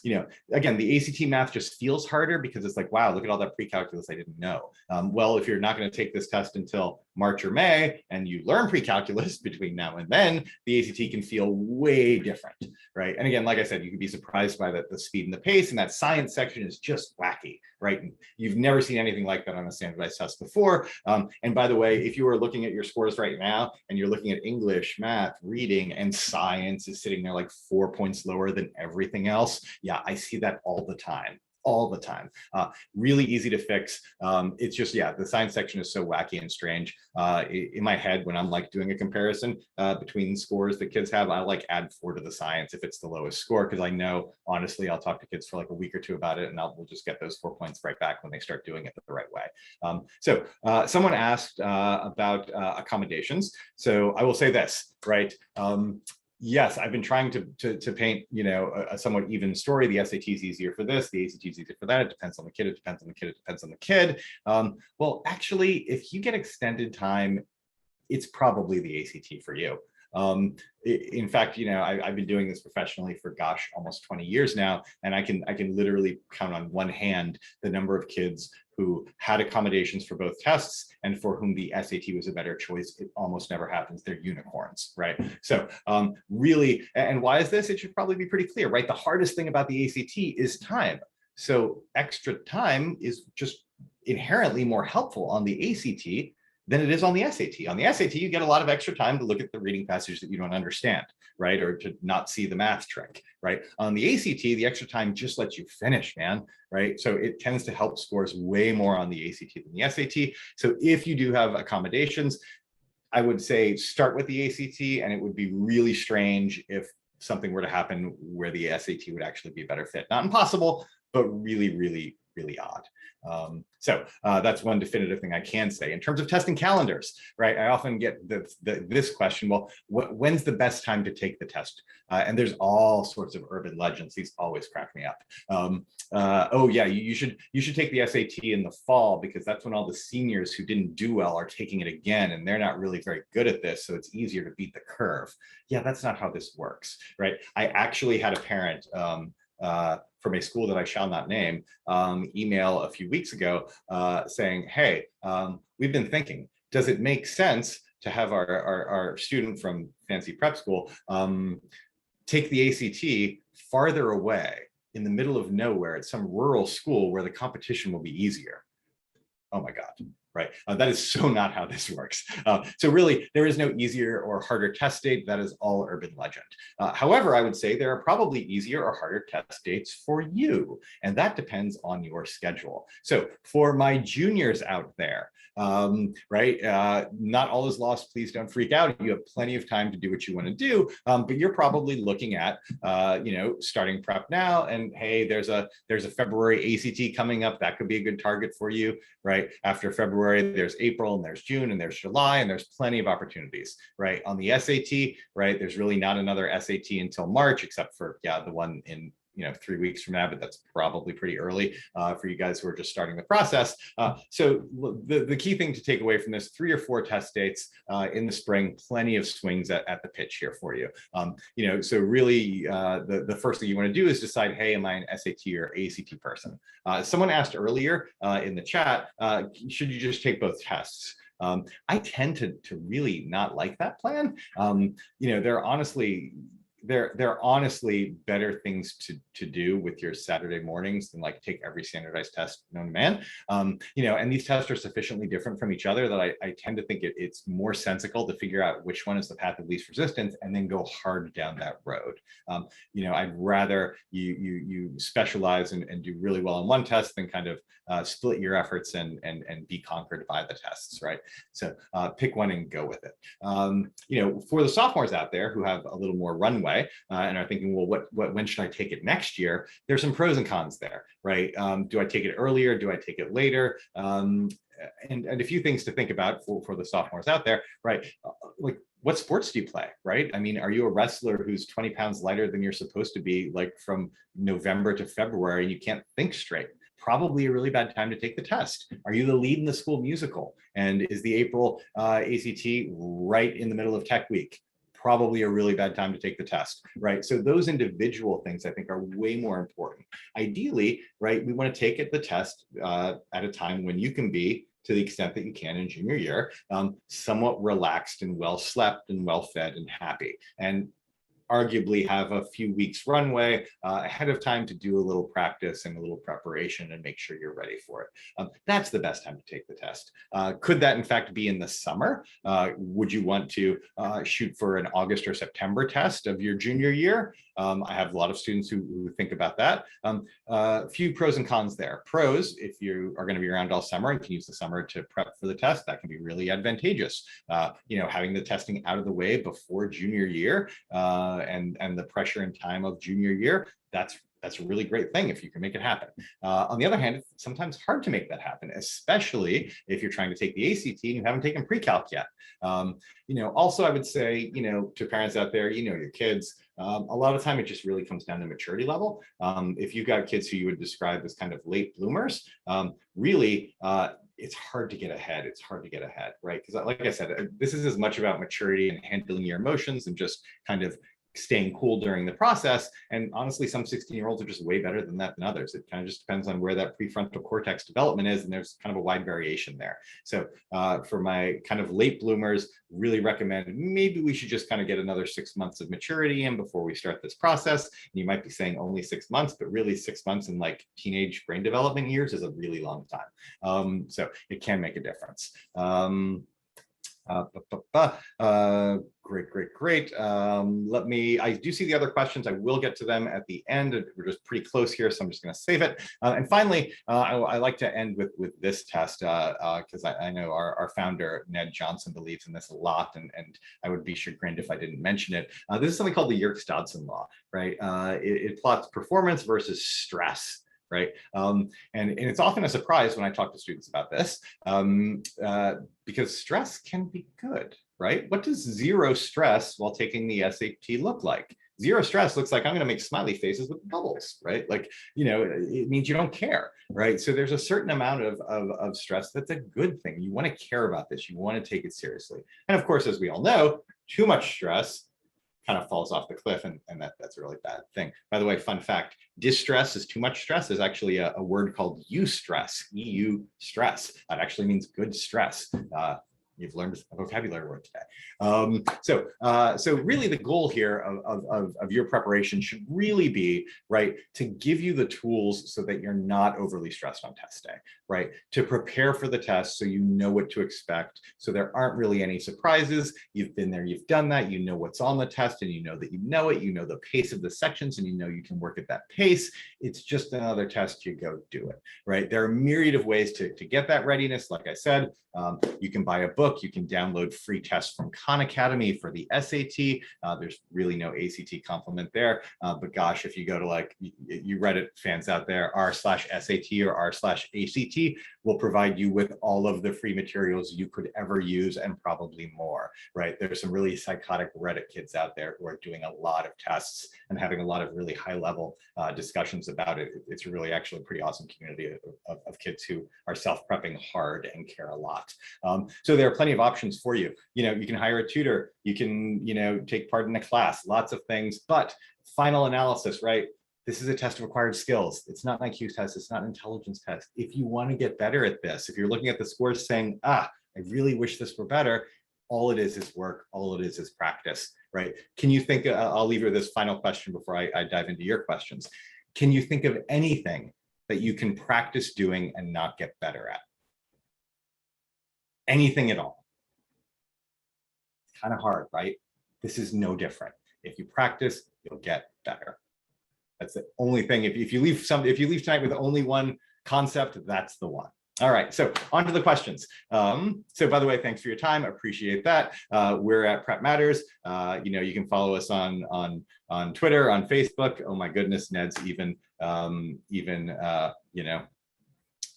You know, again, the ACT math just feels harder because it's like, wow, look at all that pre-calculus I didn't know. Well, if you're not going to take this test until March or May, and you learn pre-calculus between now and then, the ACT can feel way different, right? And again, like I said, you can be surprised by the speed and the pace, and that science section is just wacky, right? And you've never seen anything like that on a standardized test before. And by the way, if you are looking at your scores right now, and you're looking at English, math, reading, and science is sitting there like 4 points lower than everything else, yeah, I see that all the time. all the time. Really easy to fix. It's just, yeah, the science section is so wacky and strange. In my head, when I'm like doing a comparison between scores that kids have, I like add 4 to the science if it's the lowest score, because I know, honestly, I'll talk to kids for like a week or 2 about it, and we'll just get those 4 points right back when they start doing it the right way. Someone asked about accommodations. So I will say this, right? Yes, I've been trying to paint, a somewhat even story. The SAT is easier for this, the ACT is easier for that. It depends on the kid, it depends on the kid, it depends on the kid. Well, actually, if you get extended time, it's probably the ACT for you. In fact, I've been doing this professionally for, gosh, almost 20 years now, and I can literally count on one hand the number of kids who had accommodations for both tests and for whom the SAT was a better choice. It almost never happens. They're unicorns, right? So really, and why is this? It should probably be pretty clear, right? The hardest thing about the ACT is time. So extra time is just inherently more helpful on the ACT than it is on the SAT. On the SAT, you get a lot of extra time to look at the reading passage that you don't understand, right? Or to not see the math trick, right? On the ACT, the extra time just lets you finish, man, right? So it tends to help scores way more on the ACT than the SAT. So if you do have accommodations, I would say start with the ACT, and it would be really strange if something were to happen where the SAT would actually be a better fit. Not impossible, but really, really, really odd. That's one definitive thing I can say. In terms of testing calendars, right? I often get this question, well, when's the best time to take the test? And there's all sorts of urban legends. These always crack me up. Oh yeah, you should take the SAT in the fall, because that's when all the seniors who didn't do well are taking it again, and they're not really very good at this, so it's easier to beat the curve. Yeah, that's not how this works, right? I actually had a parent from a school that I shall not name, email a few weeks ago saying, hey, we've been thinking, does it make sense to have our student from fancy prep school take the ACT farther away in the middle of nowhere at some rural school where the competition will be easier? Oh my God. Right. That is so not how this works. So really, there is no easier or harder test date. That is all urban legend. However, I would say there are probably easier or harder test dates for you, and that depends on your schedule. So for my juniors out there, not all is lost. Please don't freak out. You have plenty of time to do what you want to do, but you're probably looking at, starting prep now. And hey, there's a February ACT coming up. That could be a good target for you, right? After February, there's April, and there's June, and there's July, and there's plenty of opportunities, right? On the SAT, right, there's really not another SAT until March, except for, the one in 3 weeks from now, but that's probably pretty early for you guys who are just starting the process. So the key thing to take away from this, 3 or 4 test dates in the spring, plenty of swings at the pitch here for you. So really the first thing you want to do is decide, hey, am I an SAT or ACT person? Someone asked earlier in the chat, should you just take both tests? I tend to really not like that plan. They're honestly better things to do with your Saturday mornings than like take every standardized test known to man. And these tests are sufficiently different from each other that I tend to think it's more sensical to figure out which one is the path of least resistance and then go hard down that road. I'd rather you specialize and do really well on one test than kind of split your efforts and be conquered by the tests, right? So pick one and go with it. For the sophomores out there who have a little more runway and are thinking, well, when should I take it next year? There's some pros and cons there, right? Do I take it earlier? Do I take it later? And a few things to think about for the sophomores out there, right? Like, what sports do you play, right? I mean, are you a wrestler who's 20 pounds lighter than you're supposed to be, like from November to February, and you can't think straight? Probably a really bad time to take the test. Are you the lead in the school musical? And is the April ACT right in the middle of Tech Week? Probably a really bad time to take the test, right? So those individual things I think are way more important. Ideally, right, we want to take the test at a time when you can be, to the extent that you can in junior year, somewhat relaxed and well slept and well fed and happy. And arguably have a few weeks runway ahead of time to do a little practice and a little preparation and make sure you're ready for it. That's the best time to take the test. Could that in fact be in the summer? Would you want to shoot for an August or September test of your junior year? I have a lot of students who think about that. A few pros and cons there. Pros, if you are going to be around all summer and can use the summer to prep for the test, that can be really advantageous. Having the testing out of the way before junior year and the pressure and time of junior year, that's a really great thing if you can make it happen. On the other hand, it's sometimes hard to make that happen, especially if you're trying to take the ACT and you haven't taken pre-calc yet. Also, I would say, to parents out there, your kids, a lot of time it just really comes down to maturity level. If you've got kids who you would describe as kind of late bloomers, really, it's hard to get ahead. It's hard to get ahead, right? Because like I said, this is as much about maturity and handling your emotions and just kind of staying cool during the process. And honestly, some 16-year-olds are just way better than that than others. It kind of just depends on where that prefrontal cortex development is, and there's kind of a wide variation there. So for my kind of late bloomers, really recommend maybe we should just kind of get another 6 months of maturity in before we start this process. And you might be saying only 6 months, but really 6 months in like teenage brain development years is a really long time. So it can make a difference. Great. I do see the other questions. I will get to them at the end. We're just pretty close here, so I'm just going to save it. And finally, I like to end with this test because I know our founder, Ned Johnson, believes in this a lot, and I would be chagrined if I didn't mention it. This is something called the Yerkes-Dodson law, right? It plots performance versus stress. Right. And it's often a surprise when I talk to students about this because stress can be good, right? What does zero stress while taking the SAT look like? Zero stress looks like I'm going to make smiley faces with bubbles, right? Like, it means you don't care, right? So there's a certain amount of stress that's a good thing. You want to care about this. You want to take it seriously. And of course, as we all know, too much stress kind of falls off the cliff, and that's a really bad thing. By the way, fun fact, distress is too much stress is actually a word called eustress, EU stress. That actually means good stress. You've learned a vocabulary word today. So really the goal here of your preparation should really be, right, to give you the tools so that you're not overly stressed on test day, right? To prepare for the test so you know what to expect, so there aren't really any surprises. You've been there, you've done that, you know what's on the test, and you know that you know it, you know the pace of the sections, and you know you can work at that pace. It's just another test, you go do it, right? There are a myriad of ways to get that readiness. Like I said, you can buy a book, you can download free tests from Khan Academy for the SAT. There's really no ACT complement there, but gosh, if you go to you Reddit fans out there, r/SAT or r/ACT will provide you with all of the free materials you could ever use and probably more, right? There's some really psychotic Reddit kids out there who are doing a lot of tests and having a lot of really high level discussions about it. It's really actually a pretty awesome community of kids who are self-prepping hard and care a lot. So there are plenty of options for you. You can hire a tutor, you can, take part in a class, lots of things, but final analysis, right? This is a test of acquired skills. It's not an IQ test. It's not an intelligence test. If you want to get better at this, if you're looking at the scores saying, I really wish this were better, all it is work. All it is practice, right? Can you think, I'll leave you with this final question before I dive into your questions. Can you think of anything that you can practice doing and not get better at? Anything at all? It's kind of hard, right? This is no different. If you practice, you'll get better. That's the only thing. If you leave tonight with only one concept, that's the one. All right, so on to the questions. So by the way, thanks for your time. I appreciate that. We're at Prep Matters. You can follow us on Twitter, on Facebook. Oh my goodness, Ned's even got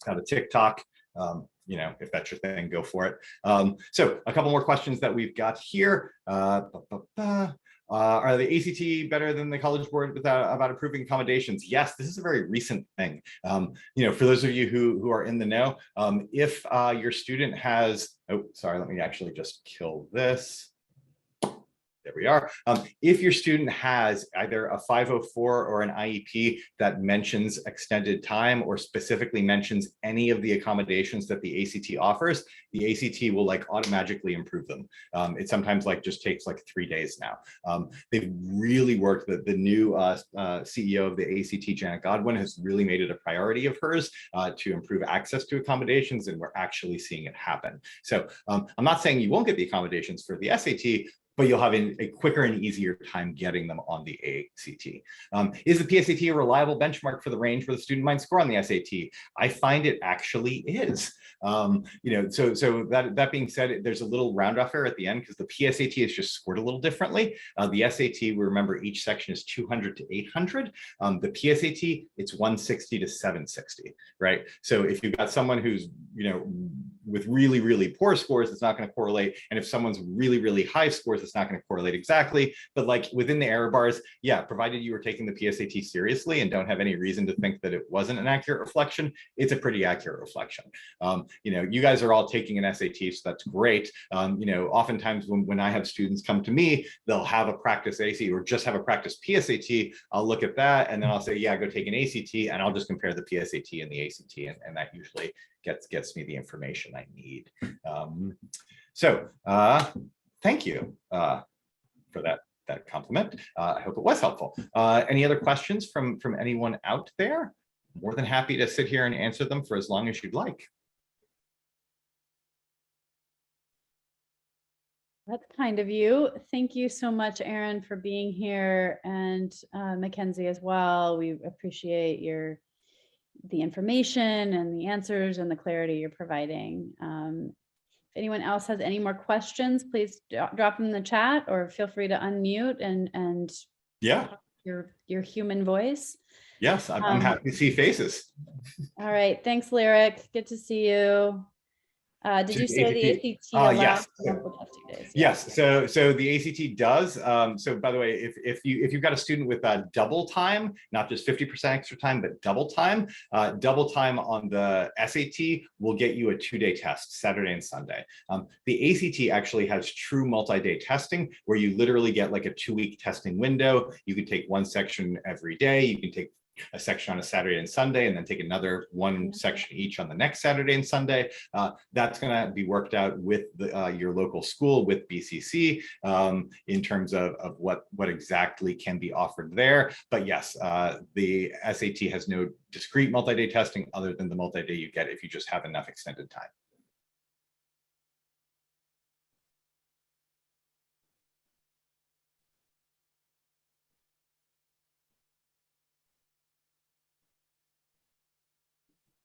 a TikTok. If that's your thing, go for it. So a couple more questions that we've got here. Are the ACT better than the College Board about approving accommodations? Yes, this is a very recent thing. For those of you who are in the know, if your student has, let me actually just kill this. There we are. If your student has either a 504 or an IEP that mentions extended time or specifically mentions any of the accommodations that the ACT offers, the ACT will automatically improve them. It sometimes just takes 3 days now. They've really worked. The new CEO of the ACT, Janet Godwin, has really made it a priority of hers to improve access to accommodations, and we're actually seeing it happen. So I'm not saying you won't get the accommodations for the SAT, but you'll have a quicker and easier time getting them on the ACT. Is the PSAT a reliable benchmark for the range where the student might score on the SAT? I find it actually is. So that being said, there's a little round off error at the end because the PSAT is just scored a little differently. The SAT, we remember each section is 200 to 800. The PSAT, it's 160 to 760, right? So if you've got someone who's, with really, really poor scores, it's not going to correlate. And if someone's really, really high scores, it's not going to correlate exactly. But like within the error bars, yeah, provided you were taking the PSAT seriously and don't have any reason to think that it wasn't an accurate reflection, it's a pretty accurate reflection. You guys are all taking an SAT, so that's great. Oftentimes when I have students come to me, they'll have a practice ACT or just have a practice PSAT. I'll look at that and then I'll say, yeah, go take an ACT, and I'll just compare the PSAT and the ACT, and that usually gets me the information I need. Thank you for that compliment. I hope it was helpful. Any other questions from anyone out there? More than happy to sit here and answer them for as long as you'd like. That's kind of you. Thank you so much, Aaron, for being here, and Mackenzie as well. We appreciate the information and the answers and the clarity you're providing. If anyone else has any more questions, please drop them in the chat or feel free to unmute and yeah, your human voice. Yes, I'm happy to see faces. All right, thanks, Lyric. Good to see you. Did you say the ACT yes. days? Yes. So the ACT does. So by the way, if you've got a student with double time, not just 50% extra time, but double time on the SAT will get you a 2-day test, Saturday and Sunday. The ACT actually has true multi-day testing where you literally get like a 2-week testing window. You can take one section every day. You can take a section on a Saturday and Sunday, and then take another one section each on the next Saturday and Sunday. That's going to be worked out with your local school, with BCC, in terms of what exactly can be offered there. But yes, the SAT has no discrete multi-day testing other than the multi-day you get if you just have enough extended time.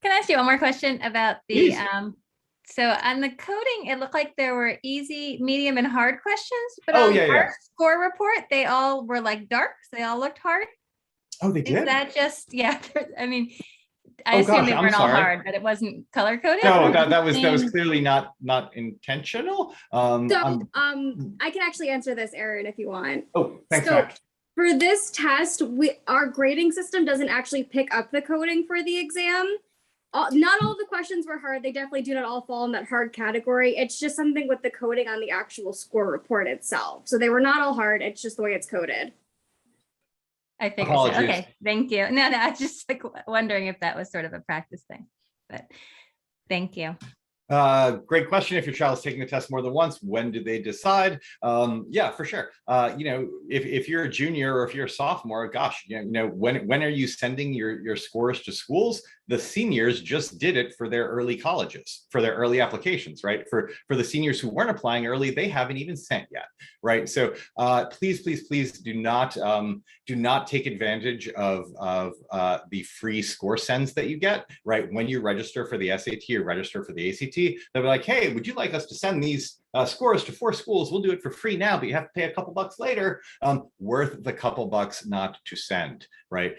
Can I ask you one more question about the, so on the coding, it looked like there were easy, medium, and hard questions, but on our score report, they all were like dark. So they all looked hard. Oh, they did? Is that just, yeah, I mean, I assume they weren't all hard, but it wasn't color coded. No, that was clearly not intentional. I can actually answer this, Aaron, if you want. Oh, thanks, so, Max. For this test, our grading system doesn't actually pick up the coding for the exam. Not all of the questions were hard. They definitely do not all fall in that hard category. It's just something with the coding on the actual score report itself. So they were not all hard. It's just the way it's coded. I figured so. Okay, thank you. No, I was just like wondering if that was sort of a practice thing, but thank you. Great question. If your child is taking the test more than once, when do they decide? Yeah, for sure. If you're a junior or if you're a sophomore, gosh, when are you sending your scores to schools? The seniors just did it for their early colleges, for their early applications, right? For the seniors who weren't applying early, they haven't even sent yet, right? So please do not take advantage of the free score sends that you get, right? When you register for the SAT or register for the ACT, they'll be like, hey, would you like us to send these scores to 4 schools? We'll do it for free now, but you have to pay a couple bucks later. Worth the couple bucks not to send, right?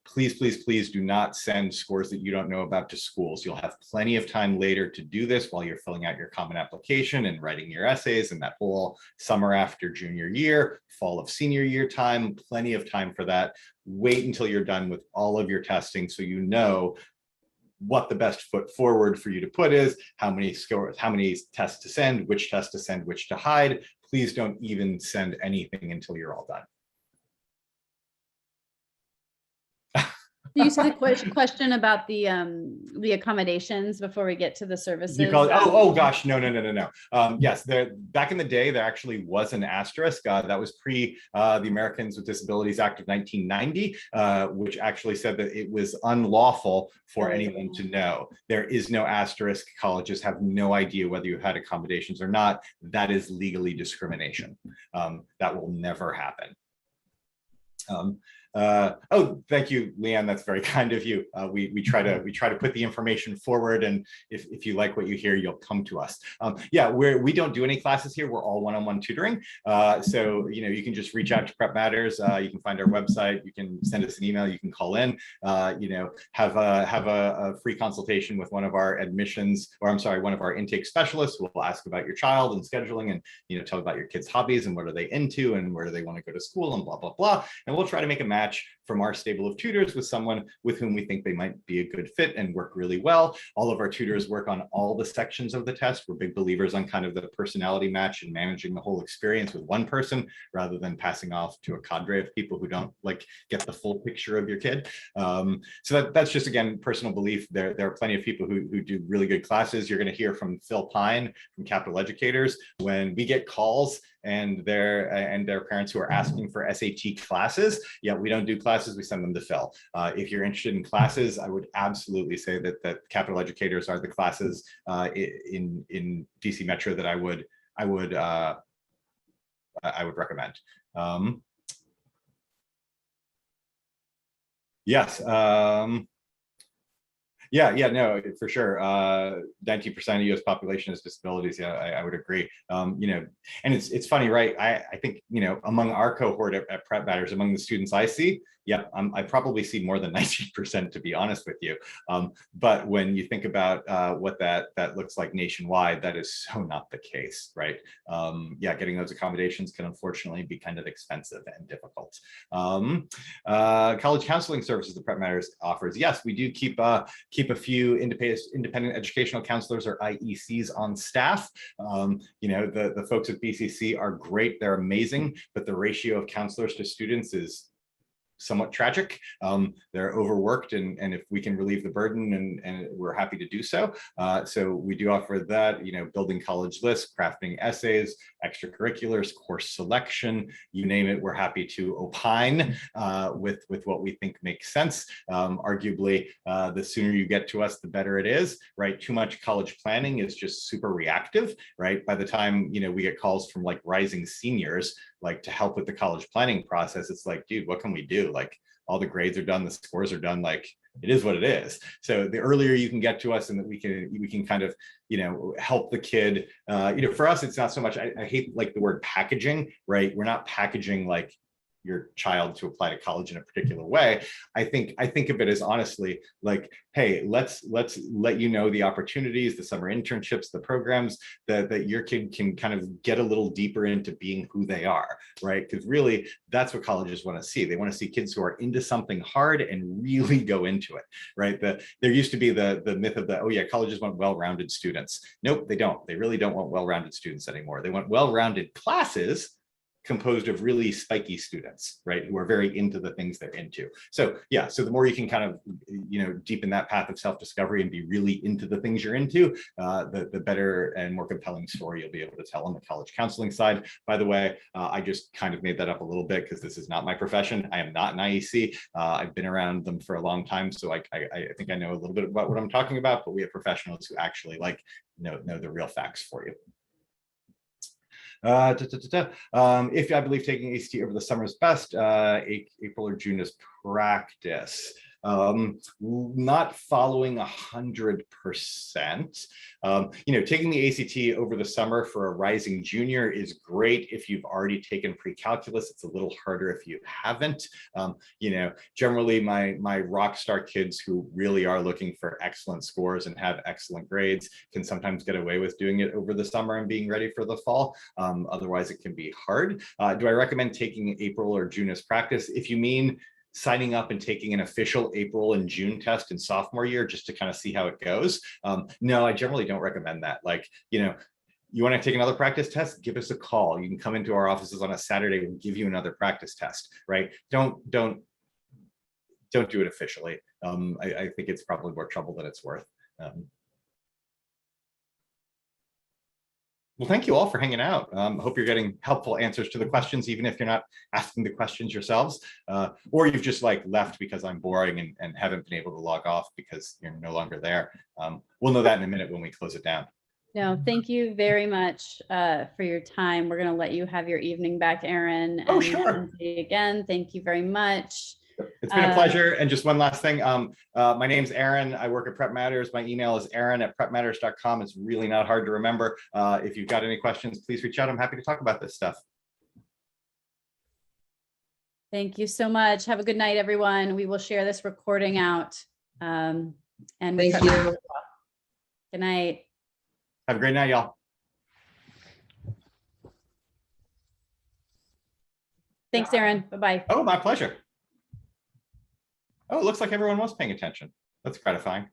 Please do not send scores that you don't know about to schools. You'll have plenty of time later to do this while you're filling out your common application and writing your essays and that whole summer after junior year, fall of senior year time, plenty of time for that. Wait until you're done with all of your testing so you know what the best foot forward for you to put is, how many scores, how many tests to send, which tests to send, which to hide. Please don't even send anything until you're all done. You said a question about the accommodations before we get to the services. You call it, oh gosh, no. Yes, back in the day, there actually was an asterisk that was pre the Americans with Disabilities Act of 1990, which actually said that it was unlawful for anyone to know. There is no asterisk. Colleges have no idea whether you had accommodations or not. That is legally discrimination. That will never happen. Oh, thank you, Leanne. That's very kind of you. We try to put the information forward, and if you like what you hear, you'll come to us. Yeah, we don't do any classes here. We're all one-on-one tutoring. So you can just reach out to Prep Matters. You can find our website. You can send us an email. You can call in. Have a free consultation with one of our one of our intake specialists. We'll ask about your child and scheduling, and tell about your kids' hobbies and what are they into and where do they want to go to school and blah blah blah. And we'll try to make a match from our stable of tutors with someone with whom we think they might be a good fit and work really well. All of our tutors work on all the sections of the test. We're big believers on kind of the personality match and managing the whole experience with one person rather than passing off to a cadre of people who don't get the full picture of your kid. So that's just, again, personal belief. There are plenty of people who do really good classes. You're going to hear from Phil Pine from Capital Educators when we get calls and their parents who are asking for SAT classes. Yeah, we don't do classes, we send them to Phil. If you're interested in classes, I would absolutely say that Capital Educators are the classes in DC Metro that I would recommend. Yes. Yeah, no, for sure. 19% of US population has disabilities. Yeah, I would agree. And it's funny, right? I think, among our cohort at Prep Matters, among the students I see, yeah, I probably see more than 19%, to be honest with you. But when you think about what that looks like nationwide, that is so not the case, right? Yeah, getting those accommodations can unfortunately be kind of expensive and difficult. College counseling services that Prep Matters offers. Yes, we do keep a few independent educational counselors, or IECs, on staff. The folks at BCC are great. They're amazing, but the ratio of counselors to students is somewhat tragic. They're overworked, and if we can relieve the burden, and we're happy to do so. So we do offer that, building college lists, crafting essays, extracurriculars, course selection, you name it, we're happy to opine with what we think makes sense. Arguably, the sooner you get to us, the better it is, right? Too much college planning is just super reactive, right? By the time, we get calls from rising seniors, to help with the college planning process, it's like, dude, what can we do? All the grades are done, the scores are done, it is what it is. So the earlier you can get to us, and that we can kind of, help the kid, for us, it's not so much, I hate the word packaging, right? We're not packaging your child to apply to college in a particular way. I think of it as honestly hey, let's let the opportunities, the summer internships, the programs that your kid can kind of get a little deeper into being who they are, right? Because really, that's what colleges want to see. They want to see kids who are into something hard and really go into it, right? There used to be the myth of oh yeah, colleges want well-rounded students. Nope, they don't. They really don't want well-rounded students anymore. They want well-rounded classes composed of really spiky students, right, who are very into the things they're into. So yeah, so the more you can kind of, deepen that path of self-discovery and be really into the things you're into, the better and more compelling story you'll be able to tell on the college counseling side. By the way, I just kind of made that up a little bit because this is not my profession. I am not an IEC. I've been around them for a long time, so I think I know a little bit about what I'm talking about, but we have professionals who actually know the real facts for you. If I believe taking ACT over the summer is best, April or June is practice. Not following 100%. Taking the ACT over the summer for a rising junior is great if you've already taken pre-calculus. It's a little harder if you haven't. Generally my rock star kids who really are looking for excellent scores and have excellent grades can sometimes get away with doing it over the summer and being ready for the fall. Otherwise, it can be hard. Do I recommend taking April or June as practice? If you mean signing up and taking an official April and June test in sophomore year just to kind of see how it goes, no, I generally don't recommend that. You want to take another practice test, give us a call. You can come into our offices on a Saturday, we'll give you another practice test, right? Don't do it officially. I think it's probably more trouble than it's worth. Well, thank you all for hanging out. Hope you're getting helpful answers to the questions, even if you're not asking the questions yourselves, or you've just left because I'm boring and haven't been able to log off because you're no longer there. We'll know that in a minute when we close it down. No, thank you very much for your time. We're going to let you have your evening back, Aaron. Oh, And sure. Lindsay, again, thank you very much. It's been a pleasure. And just one last thing. My name's Aaron. I work at Prep Matters. My email is aaron@prepmatters.com. It's really not hard to remember. If you've got any questions, please reach out. I'm happy to talk about this stuff. Thank you so much. Have a good night, everyone. We will share this recording out. And Thank you. Good night. Have a great night, y'all. Thanks, Aaron. Bye-bye. Oh, my pleasure. Oh, it looks like everyone was paying attention. That's gratifying.